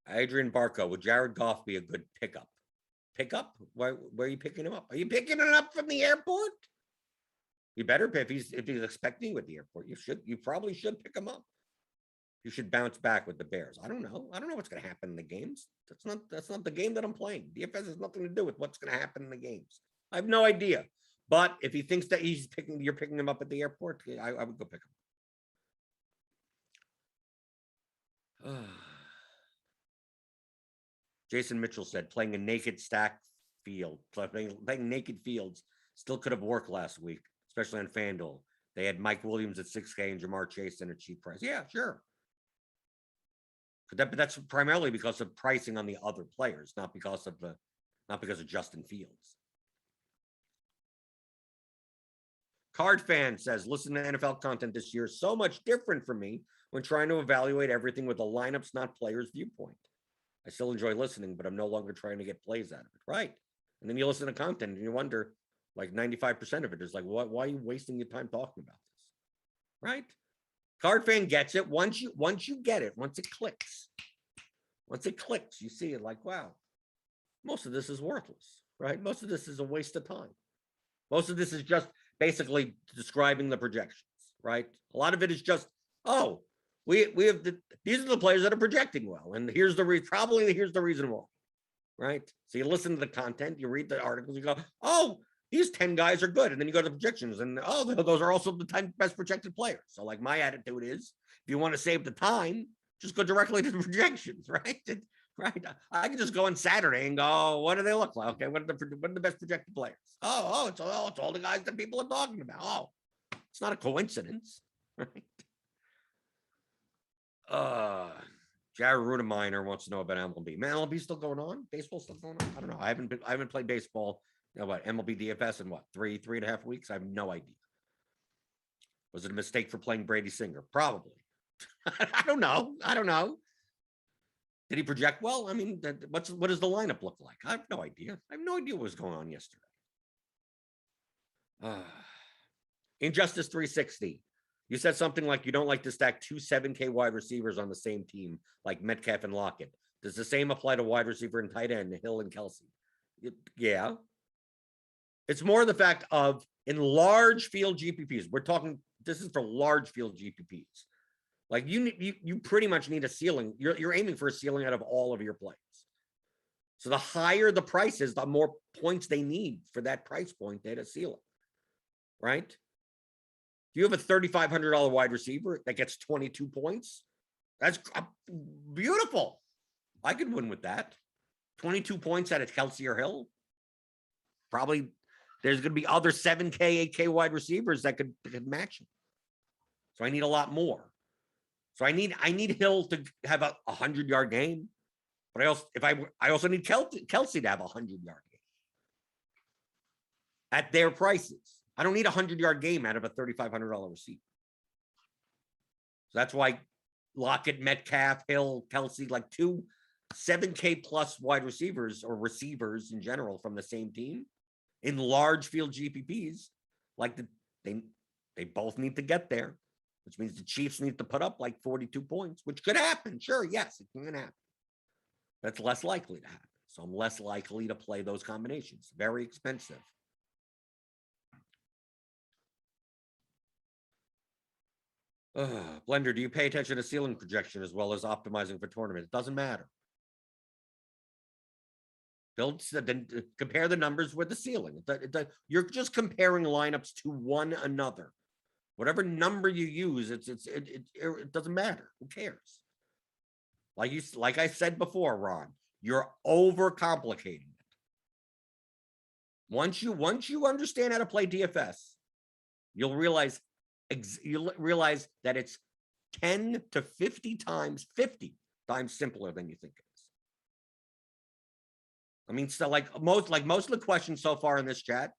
Adrian Barco, would Jared Goff be a good pickup? Pickup? Where are you picking him up? Are you picking him up from the airport? You better, if he's expecting you at the airport, you probably should pick him up. You should bounce back with the Bears. I don't know what's going to happen in the games. That's not the game that I'm playing. DFS has nothing to do with what's going to happen in the games. I have no idea. But if he thinks that you're picking him up at the airport, I would go pick him. Jason Mitchell said playing a naked stack field, playing naked fields still could have worked last week, especially on FanDuel. They had Mike Williams at 6K and Jamar Chase at a cheap price. Yeah, sure. But that's primarily because of pricing on the other players, not because of Justin Fields. Card Fan says, listen to NFL content this year is so much different for me when trying to evaluate everything with a lineups, not players viewpoint. I still enjoy listening, but I'm no longer trying to get plays out of it. Right. And then you listen to content and you wonder, like 95% of it is like, why are you wasting your time talking about this? Right. Card Fan gets it. Once you get it, once it clicks, you see it like, wow, most of this is worthless, right? Most of this is a waste of time. Most of this is just basically describing the projections, right? A lot of it is just, oh, we have these are the players that are projecting well, and here's the reason why, right? So you listen to the content, you read the articles, you go, oh, these 10 guys are good, and then you go to the projections, and oh, those are also the 10 best projected players. So like my attitude is, if you want to save the time, just go directly to the projections, right? Right. I can just go on Saturday and go, what do they look like? Okay, what are the best projected players? It's all the guys that people are talking about. Oh, it's not a coincidence, right? Jared Rudeminer wants to know about MLB. Man, MLB still going on? Baseball still going on? I don't know. I haven't played baseball. MLB DFS in three and a half weeks? I have no idea. Was it a mistake for playing Brady Singer? Probably. I don't know. Did he project well? I mean, what does the lineup look like? I have no idea. I have no idea what was going on yesterday. Injustice 360. You said something like you don't like to stack 2 7K wide receivers on the same team, like Metcalf and Lockett. Does the same apply to wide receiver and tight end, Hill and Kelsey? Yeah. It's more the fact of in large field GPPs. We're talking, this is for large field GPPs. Like you pretty much need a ceiling. You're aiming for a ceiling out of all of your plays. So the higher the price is, the more points they need for that price point at a ceiling, right? If you have a $3,500 wide receiver that gets 22 points, that's beautiful. I could win with that. 22 points out of Kelsey or Hill. Probably there's going to be other 7K, 8K wide receivers that could match him. So I need a lot more. So I need Hill to have a 100-yard game, but I also need Kelsey to have a 100-yard game at their prices. I don't need a 100-yard game out of a $3,500 receiver. So that's why Lockett, Metcalf, Hill, Kelsey, like 2 7K plus wide receivers or receivers in general from the same team in large field GPPs, like they both need to get there. Which means the Chiefs need to put up like 42 points, which could happen. Sure, yes, it can happen. That's less likely to happen. So I'm less likely to play those combinations. Very expensive. Blender, do you pay attention to ceiling projection as well as optimizing for tournaments? It doesn't matter. Compare the numbers with the ceiling. You're just comparing lineups to one another. Whatever number you use, it doesn't matter. Who cares? Like I said before, Ron, you're overcomplicating it. Once you understand how to play DFS, you'll realize that it's 10 to 50 times simpler than you think it is. I mean, so like most of the questions so far in this chat,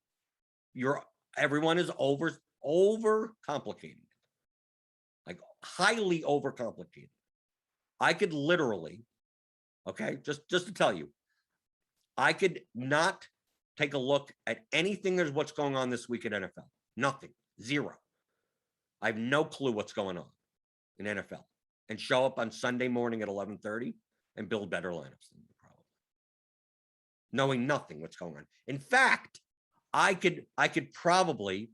everyone is overcomplicating it, like highly overcomplicated. I could literally, okay, just to tell you, I could not take a look at anything that's what's going on this week in NFL. Nothing, zero. I have no clue what's going on in NFL, and show up on Sunday morning at 11:30 and build better lineups than you probably, knowing nothing what's going on. In fact, I could probably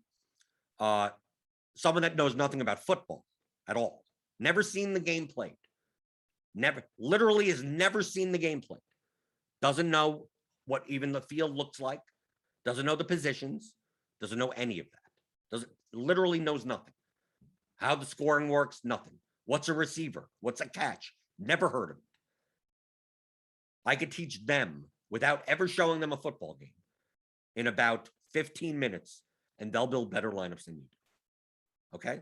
someone that knows nothing about football at all, never seen the game played, literally has never seen the game played, doesn't know what even the field looks like, doesn't know the positions, doesn't know any of that, literally knows nothing. How the scoring works, nothing. What's a receiver? What's a catch? Never heard of it. I could teach them without ever showing them a football game in about 15 minutes, and they'll build better lineups than you do. Okay?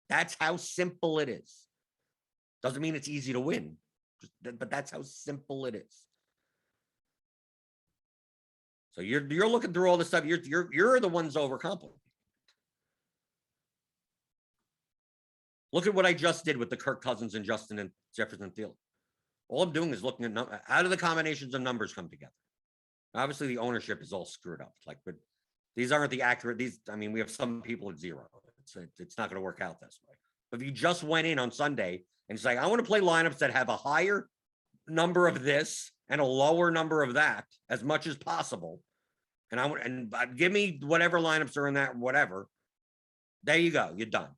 That's how simple it is. Doesn't mean it's easy to win. But that's how simple it is. So you're looking through all this stuff. You're the ones overcomplicating. Look at what I just did with the Kirk Cousins and Justin and Jefferson Field. All I'm doing is looking at how do the combinations of numbers come together. Obviously, the ownership is all screwed up. But these aren't the accurate. We have some people at 0. It's not going to work out this way. But if you just went in on Sunday and say, I want to play lineups that have a higher number of this and a lower number of that as much as possible, and give me whatever lineups are in that, whatever. There you go. You're done.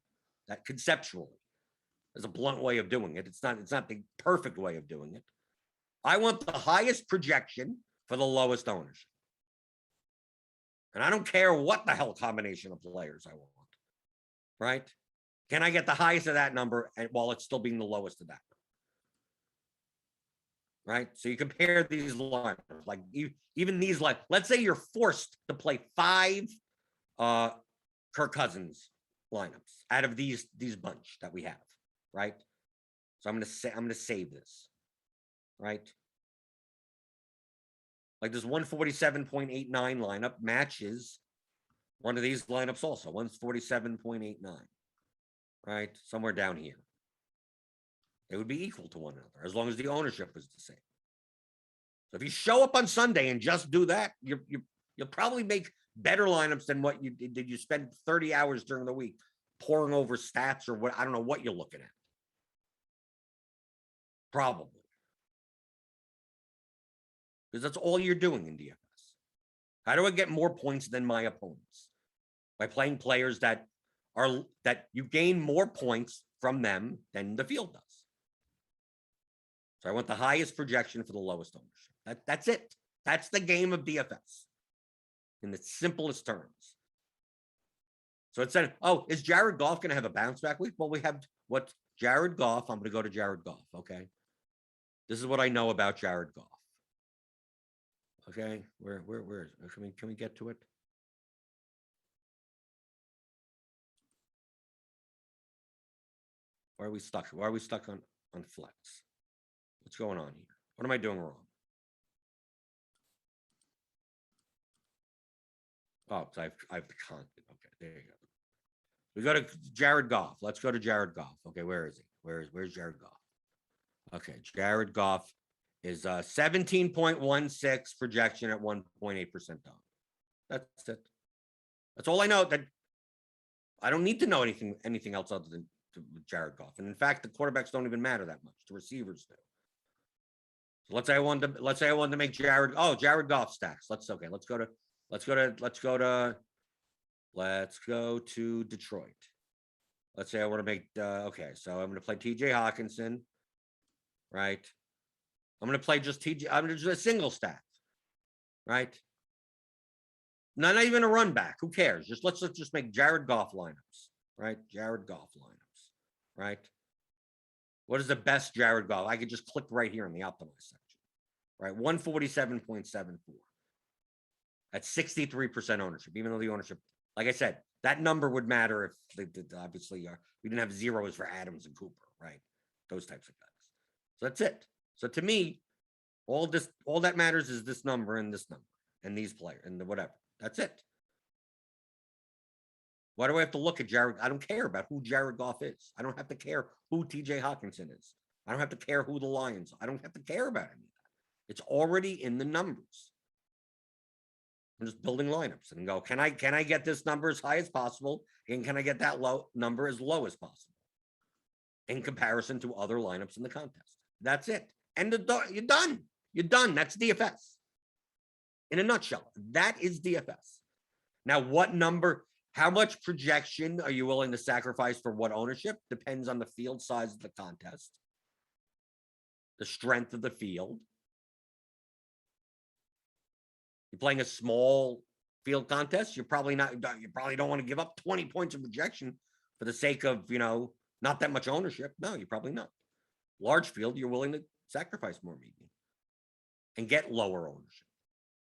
That conceptually is a blunt way of doing it. It's not the perfect way of doing it. I want the highest projection for the lowest ownership. And I don't care what the hell combination of players I want. Right? Can I get the highest of that number while it's still being the lowest of that number? Right? So you compare these lineups, like even these, like, let's say you're forced to play 5 Kirk Cousins lineups out of these bunch that we have, right? So I'm gonna save this, right? Like this 147.89 lineup matches one of these lineups also. 147.89, right? Somewhere down here. They would be equal to one another as long as the ownership was the same. So if you show up on Sunday and just do that, you'll probably make better lineups than what you did. You spend 30 hours during the week poring over stats or what, I don't know what you're looking at. Probably. Because that's all you're doing in DFS. How do I get more points than my opponents? By playing players that you gain more points from them than the field does. So I want the highest projection for the lowest ownership. That's it. That's the game of DFS in the simplest terms. So it said, oh, is Jared Goff going to have a bounce back week? Well, we have what Jared Goff. I'm going to go to Jared Goff. Okay. This is what I know about Jared Goff. Okay. Where is it? Can we get to it? Why are we stuck? Why are we stuck on flex? What's going on here? What am I doing wrong? Oh, I have the content. Okay, there you go. We go to Jared Goff. Let's go to Jared Goff. Okay, where is he? Where's Jared Goff? Okay, Jared Goff is 17.16 projection at 1.8% down. That's it. That's all I know. That I don't need to know anything else other than Jared Goff. And in fact, the quarterbacks don't even matter that much. The receivers do. So let's say I wanted to make Jared Goff stacks. Let's go to Detroit. Let's say I want to make okay, so I'm going to play TJ Hawkinson, right? I'm going to play just TJ. I'm going to do a single stack, right? Not even a run back. Who cares? Let's just make Jared Goff lineups, right? Jared Goff lineups, right? What is the best Jared Goff? I could just click right here in the optimize section, right? 147.74. That's 63% ownership, even though the ownership, like I said, that number would matter if obviously we didn't have zeros for Adams and Cooper, right? Those types of guys. So that's it. So to me, all that matters is this number and this number and these players and whatever. That's it. Why do I have to look at Jared? I don't care about who Jared Goff is. I don't have to care who TJ Hawkinson is. I don't have to care who the Lions are. I don't have to care about any of that. It's already in the numbers. I'm just building lineups and go, can I get this number as high as possible? And can I get that low number as low as possible in comparison to other lineups in the contest? That's it. And you're done. You're done. That's DFS. In a nutshell, that is DFS. Now, what number, how much projection are you willing to sacrifice for what ownership? Depends on the field size of the contest, the strength of the field. You're playing a small field contest, you probably don't want to give up 20 points of projection for the sake of, not that much ownership. No, you're probably not. Large field, you're willing to sacrifice more median and get lower ownership.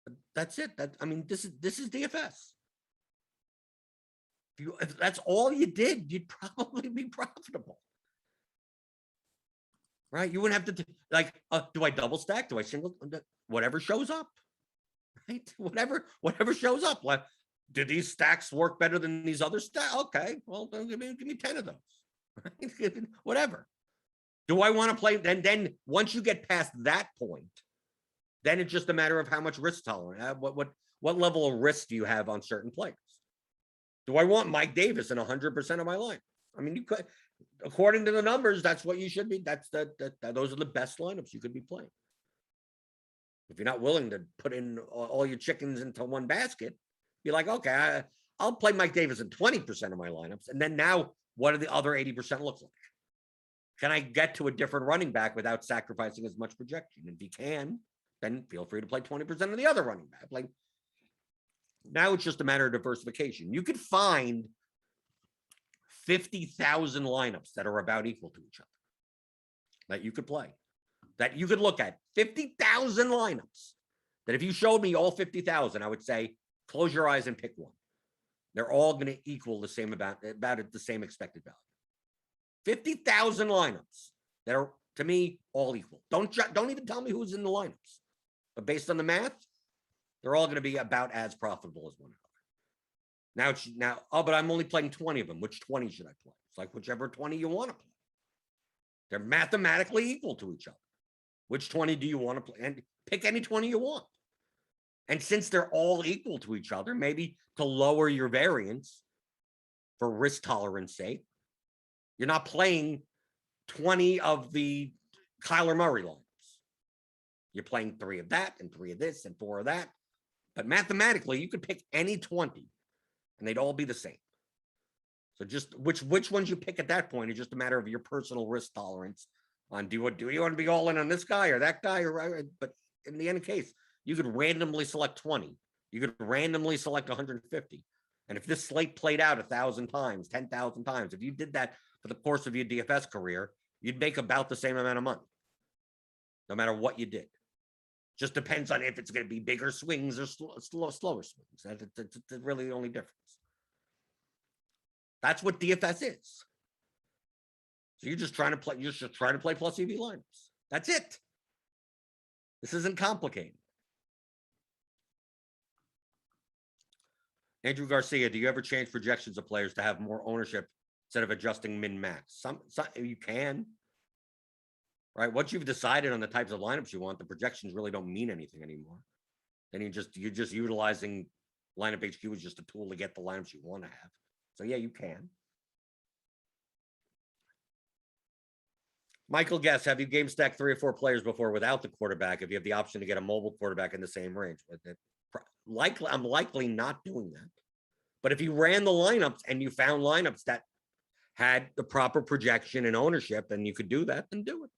But that's it. This is DFS. If that's all you did, you'd probably be profitable. right? You wouldn't have to, do I double stack? Do I single? Whatever shows up, right? Whatever shows up. What? Do these stacks work better than these other stacks? Okay, well, then give me 10 of those. Right? Whatever. Do I want to play? Then once you get past that point, then it's just a matter of how much risk tolerance. What level of risk do you have on certain players? Do I want Mike Davis in 100% of my line? I mean, you could, according to the numbers, that's what you should be. Those are the best lineups you could be playing. If you're not willing to put in all your chickens into one basket, be like, okay, I'll play Mike Davis in 20% of my lineups. And then now, what do the other 80% look like? Can I get to a different running back without sacrificing as much projection? And if you can, then feel free to play 20% of the other running back. Like, now it's just a matter of diversification. You could find 50,000 lineups that are about equal to each other that you could play, that you could look at 50,000 lineups that if you showed me all 50,000, I would say, close your eyes and pick one. They're all going to equal the same about the same expected value. 50,000 lineups that are, to me, all equal. Don't even tell me who's in the lineups. But based on the math, they're all going to be about as profitable as one another. But I'm only playing 20 of them. Which 20 should I play? It's like whichever 20 you want to play. They're mathematically equal to each other. Which 20 do you want to play? And pick any 20 you want. And since they're all equal to each other, maybe to lower your variance for risk tolerance sake, you're not playing 20 of the Kyler Murray lineups. You're playing 3 of that and 3 of this and 4 of that. But mathematically, you could pick any 20 and they'd all be the same. So just which ones you pick at that point is just a matter of your personal risk tolerance on do you want to be all in on this guy or that guy? But in the end case, you could randomly select 20. You could randomly select 150. And if this slate played out 1,000 times, 10,000 times, if you did that for the course of your DFS career, you'd make about the same amount of money, no matter what you did. Just depends on if it's going to be bigger swings or slower swings. That's really the only difference. That's what DFS is. So you're just trying to play plus EV lineups. That's it. This isn't complicated. Andrew Garcia, do you ever change projections of players to have more ownership instead of adjusting min-max? Some you can. Right? Once you've decided on the types of lineups you want, the projections really don't mean anything anymore. Then you're just utilizing lineup HQ as just a tool to get the lineups you want to have. So yeah, you can. Michael Guess, have you game stacked 3 or 4 players before without the quarterback if you have the option to get a mobile quarterback in the same range? I'm likely not doing that. But if you ran the lineups and you found lineups that had the proper projection and ownership and you could do that, then do it.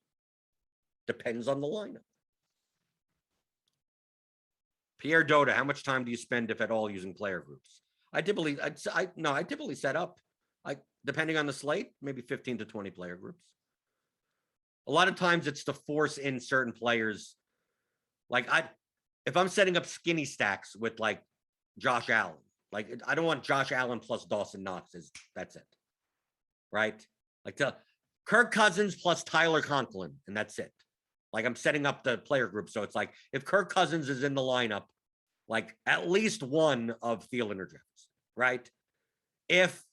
Depends on the lineup. Pierre Doda, how much time do you spend, if at all, using player groups? I typically set up, depending on the slate, maybe 15 to 20 player groups. A lot of times it's to force in certain players. If I'm setting up skinny stacks with like Josh Allen, I don't want Josh Allen plus Dawson Knox. That's it. Right? Kirk Cousins plus Tyler Conklin, and that's it. I'm setting up the player group. So it's like, if Kirk Cousins is in the lineup, at least one of Thielen or Jefferson, right? If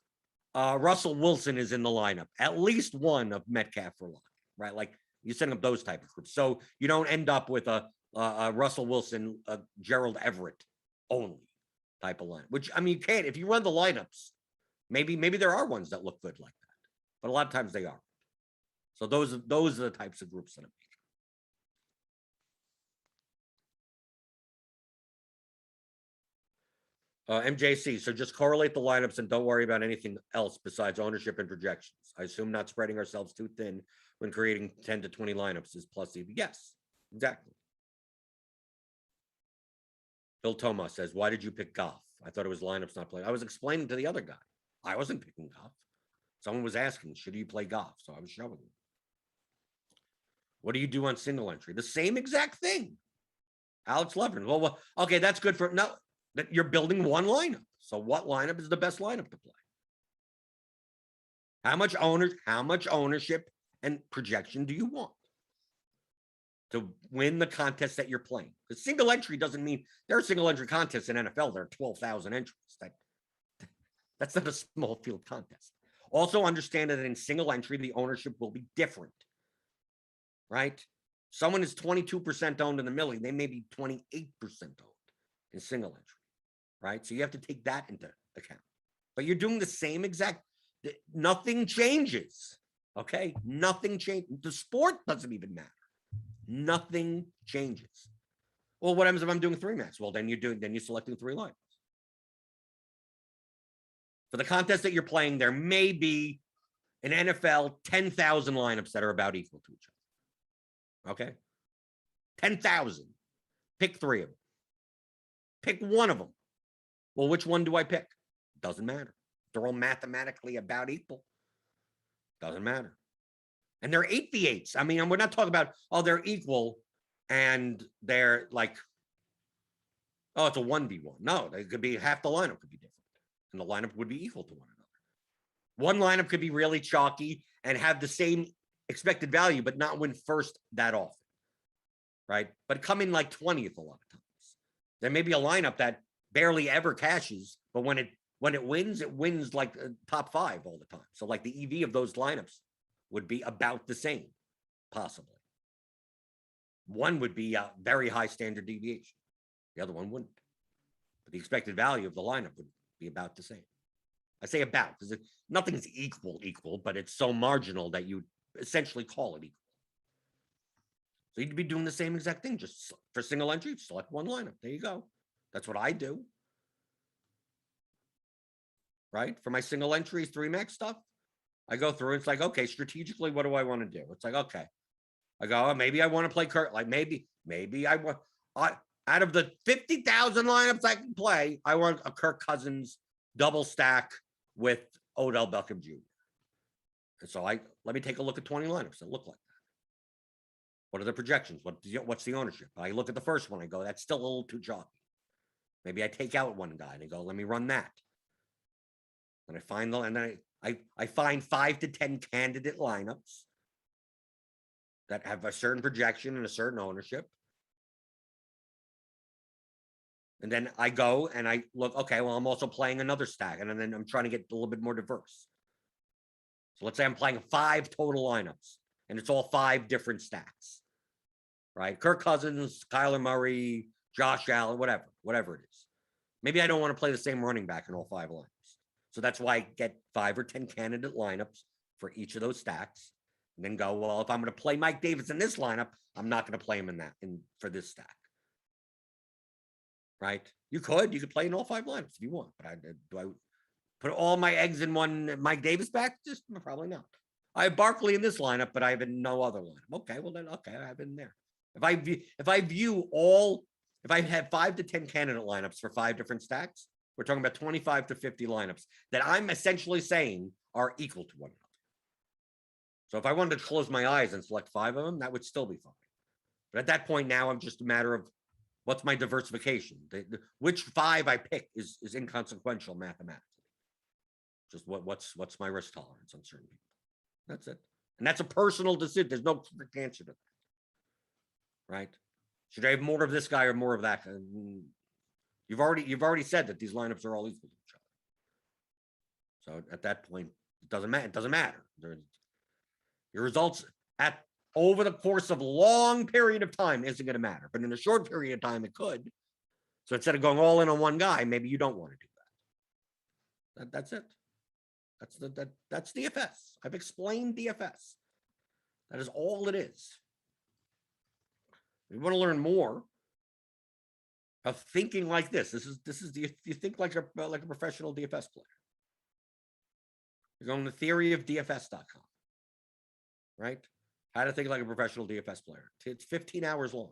Russell Wilson is in the lineup, at least one of Metcalf or Locke, right? You set up those type of groups. So you don't end up with a Russell Wilson, Gerald Everett only type of line, which, I mean, you can't, if you run the lineups, maybe there are ones that look good like that, but a lot of times they aren't. So those are the types of groups that I'm making. MJC, so just correlate the lineups and don't worry about anything else besides ownership and projections. I assume not spreading ourselves too thin when creating 10 to 20 lineups is plus EV. Yes, exactly. Bill Thomas says, why did you pick Goff? I thought it was lineups, not play. I was explaining to the other guy. I wasn't picking Goff. Someone was asking, should you play Goff? So I was showing him. What do you do on single entry? The same exact thing. Alex Levin. Well, okay, that's good for no. That you're building one lineup. So what lineup is the best lineup to play? How much ownership and projection do you want? to win the contest that you're playing. Because single entry doesn't mean there are single entry contests in NFL. There are 12,000 entries. That's not a small field contest. Also understand that in single entry, the ownership will be different, right? Someone is 22% owned in the millie. They may be 28% owned in single entry, right? So you have to take that into account. But you're doing the same exact, nothing changes, okay? Nothing changes. The sport doesn't even matter. Nothing changes. Well, what happens if I'm doing 3-max? Well, then you're selecting 3 lines. For the contest that you're playing, there may be an NFL 10,000 lineups that are about equal to each other. Okay? 10,000. Pick 3 of them. Pick one of them. Well, which one do I pick? Doesn't matter. They're all mathematically about equal. Doesn't matter. And they're 8v8s. I mean, we're not talking about, oh, they're equal and they're like, oh, it's a 1v1. No, they could be half the lineup could be different. And the lineup would be equal to one another. One lineup could be really chalky and have the same expected value, but not win first that often, right? But come in like 20th a lot of times. There may be a lineup that barely ever cashes, but when it wins, it wins like top 5 all the time. So like the EV of those lineups would be about the same, possibly. One would be a very high standard deviation. The other one wouldn't. But the expected value of the lineup would be about the same. I say about because nothing's equal, but it's so marginal that you essentially call it equal. So you'd be doing the same exact thing, just for single entry, select one lineup. There you go. That's what I do. Right? For my single entry 3-max stuff, I go through. It's like, okay, strategically, what do I want to do? It's like, okay. I go, oh, maybe I want to play Kirk. Like maybe I want, out of the 50,000 lineups I can play, I want a Kirk Cousins double stack with Odell Beckham Jr. And so let me take a look at 20 lineups that look like that. What are the projections? What's the ownership? I look at the first one. I go, that's still a little too chalky. Maybe I take out one guy and I go, let me run that. And I find I find 5 to 10 candidate lineups that have a certain projection and a certain ownership. And then I go and I look, okay, well, I'm also playing another stack. And then I'm trying to get a little bit more diverse. So let's say I'm playing 5 total lineups and it's all 5 different stacks, right? Kirk Cousins, Kyler Murray, Josh Allen, whatever it is. Maybe I don't want to play the same running back in all 5 lineups. So that's why I get 5 or 10 candidate lineups for each of those stacks. And then go, well, if I'm going to play Mike Davis in this lineup, I'm not going to play him for this stack. Right? You could play in all 5 lineups if you want, but do I put all my eggs in one Mike Davis back? Just probably not. I have Barkley in this lineup, but I have in no other lineup. Okay, well then, okay, I have it in there. If I have 5 to 10 candidate lineups for 5 different stacks, we're talking about 25 to 50 lineups that I'm essentially saying are equal to one another. So if I wanted to close my eyes and select 5 of them, that would still be fine. But at that point now, I'm just a matter of what's my diversification. Which 5 I pick is inconsequential mathematically. Just what's my risk tolerance on certain people. That's it. And that's a personal decision. There's no quick answer to that. Right? Should I have more of this guy or more of that guy? You've already said that these lineups are all equal to each other. So at that point, it doesn't matter. It doesn't matter. Your results over the course of a long period of time isn't going to matter. But in a short period of time, it could. So instead of going all in on one guy, maybe you don't want to do that. That's it. That's DFS. I've explained DFS. That is all it is. If you want to learn more of thinking like this is you think like a professional DFS player. You're going to theoryofdfs.com, right? How to think like a professional DFS player. It's 15 hours long.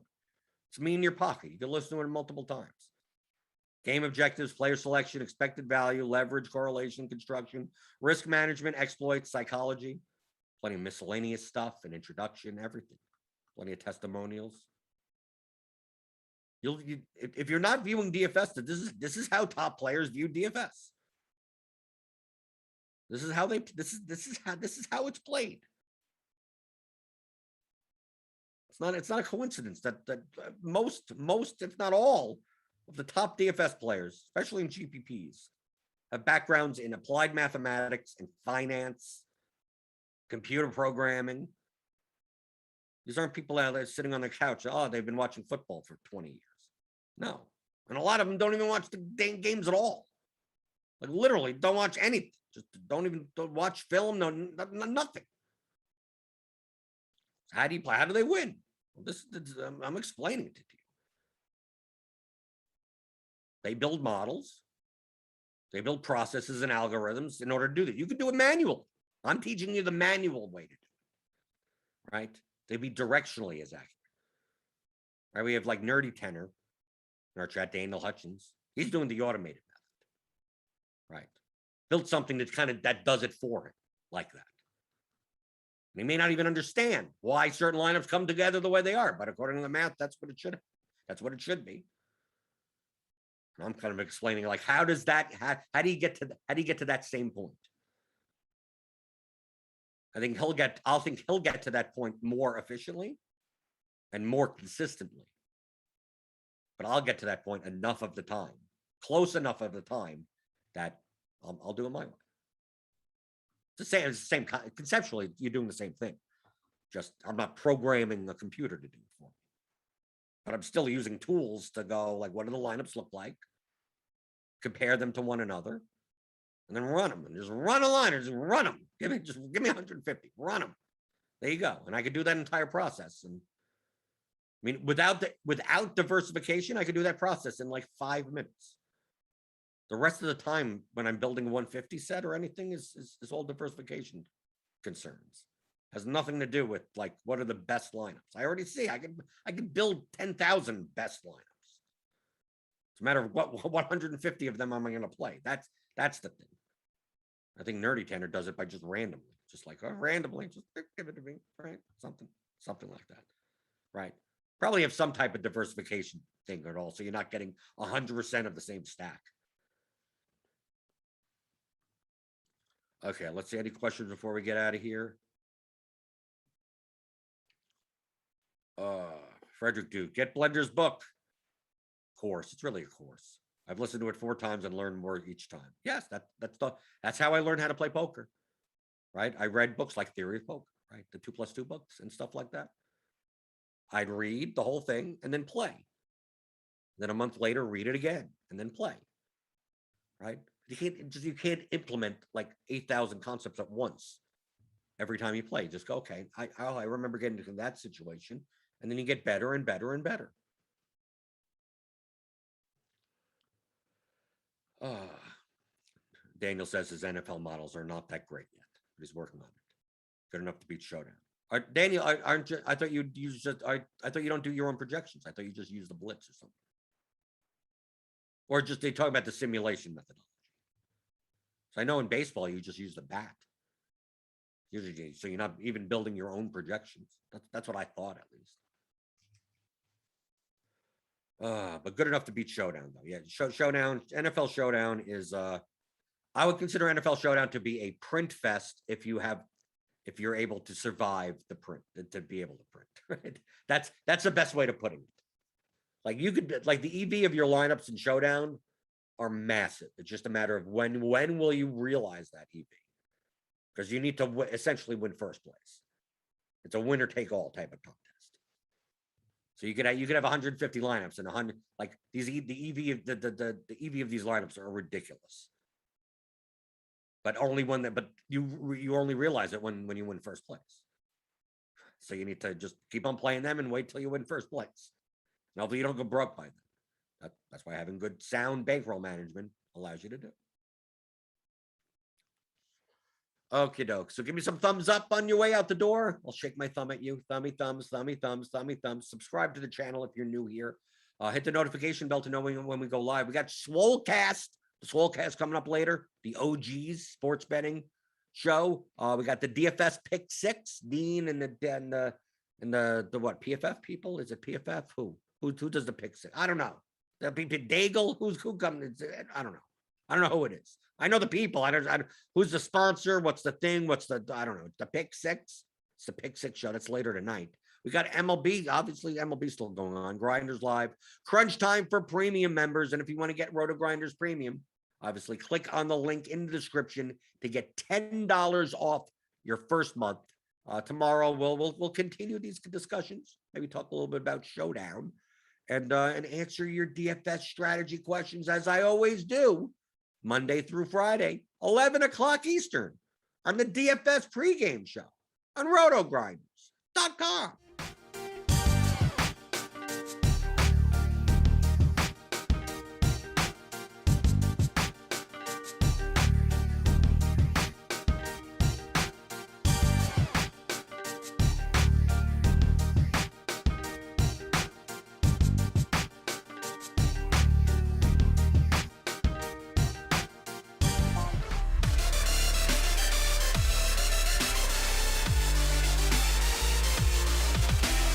It's me in your pocket. You can listen to it multiple times. Game objectives, player selection, expected value, leverage, correlation, construction, risk management, exploits, psychology, plenty of miscellaneous stuff, an introduction, everything. Plenty of testimonials. If you're not viewing DFS, this is how top players view DFS. This is how it's played. It's not a coincidence that most, if not all, of the top DFS players, especially in GPPs, have backgrounds in applied mathematics and finance, computer programming. These aren't people out there sitting on their couch. Oh, they've been watching football for 20 years. No. And a lot of them don't even watch the games at all. Like literally don't watch anything. Just don't watch film. No, nothing. How do you play? How do they win? Well, I'm explaining it to you. They build models. They build processes and algorithms in order to do that. You can do it manually. I'm teaching you the manual way to do it. Right? They'd be directionally as accurate. Right? We have like Nerdy Tenor in our chat, Daniel Hutchins. He's doing the automated method. Right? Built something that does it for him like that. And he may not even understand why certain lineups come together the way they are, but according to the math, that's what it should be. And I'm kind of explaining like how do you get to that same point? I think he'll get to that point more efficiently and more consistently. But I'll get to that point enough of the time, close enough of the time that I'll do it my way. It's the same conceptually, you're doing the same thing. Just I'm not programming the computer to do it for me. But I'm still using tools to go like, what do the lineups look like? Compare them to one another, and then run them. And just run a line, just run them. Give me 150. Run them. There you go. And I could do that entire process. And I mean, without diversification, I could do that process in like 5 minutes. The rest of the time when I'm building a 150 set or anything is all diversification concerns. Has nothing to do with like what are the best lineups. I already see I can build 10,000 best lineups. It's a matter of what 150 of them am I going to play. That's the thing. I think Nerdy Tenor does it by just randomly, just like randomly, just give it to me, right? Something like that, right? Probably have some type of diversification thing at all, so you're not getting 100% of the same stack. Okay, let's see any questions before we get out of here. Frederick Duke, get Blender's book. Course. It's really a course. I've listened to it 4 times and learned more each time. Yes, that's how I learned how to play poker. Right? I read books like Theory of Poker, right? The 2+2 books and stuff like that. I'd read the whole thing and then play. Then a month later, read it again and then play. Right? You can't implement like 8,000 concepts at once every time you play. Just go, okay, I remember getting into that situation, and then you get better and better and better. Daniel says his NFL models are not that great yet, but he's working on it. Good enough to beat Showdown. Daniel, aren't you? I thought you use just. I thought you don't do your own projections. I thought you just use the blitz or something, or just they talk about the simulation methodology. So I know in baseball you just use the bat. Usually, so you're not even building your own projections. That's what I thought at least. But good enough to beat Showdown though. Yeah, Showdown, NFL Showdown is I would consider NFL Showdown to be a print fest if you're able to survive the print, to be able to print, right? That's the best way to put it. Like you could like the EV of your lineups in Showdown are massive. It's just a matter of when will you realize that EV? Because you need to essentially win first place. It's a winner take all type of contest. So you could have 150 lineups and 100 like these. The EV of these lineups are ridiculous. But only but you only realize it when you win first place. So you need to just keep on playing them and wait till you win first place. And hopefully you don't go broke by them. That's why having good sound bankroll management allows you to do. Okie doke. So give me some thumbs up on your way out the door. I'll shake my thumb at you. Thummy thumbs, thummy thumbs, thummy thumbs. Subscribe to the channel if you're new here. Hit the notification bell to know when we go live. We got Swolecast. The Swolecast coming up later. The OGs sports betting show. We got the DFS Pick 6. Dean and the what PFF people? Is it PFF? Who does the Pick 6? I don't know. The Daigle. Who comes? I don't know. I don't know who it is. I know the people. I don't who's the sponsor. What's the thing? I don't know. The Pick 6. It's the Pick 6 show. That's later tonight. We got MLB. Obviously, MLB still going on. Grinders Live. Crunch time for premium members. And if you want to get RotoGrinders Premium, obviously click on the link in the description to get $10 off your first month. Tomorrow we'll continue these discussions. Maybe talk a little bit about Showdown and answer your DFS strategy questions as I always do, Monday through Friday, 11 o'clock Eastern on the DFS pregame show on RotoGrinders.com.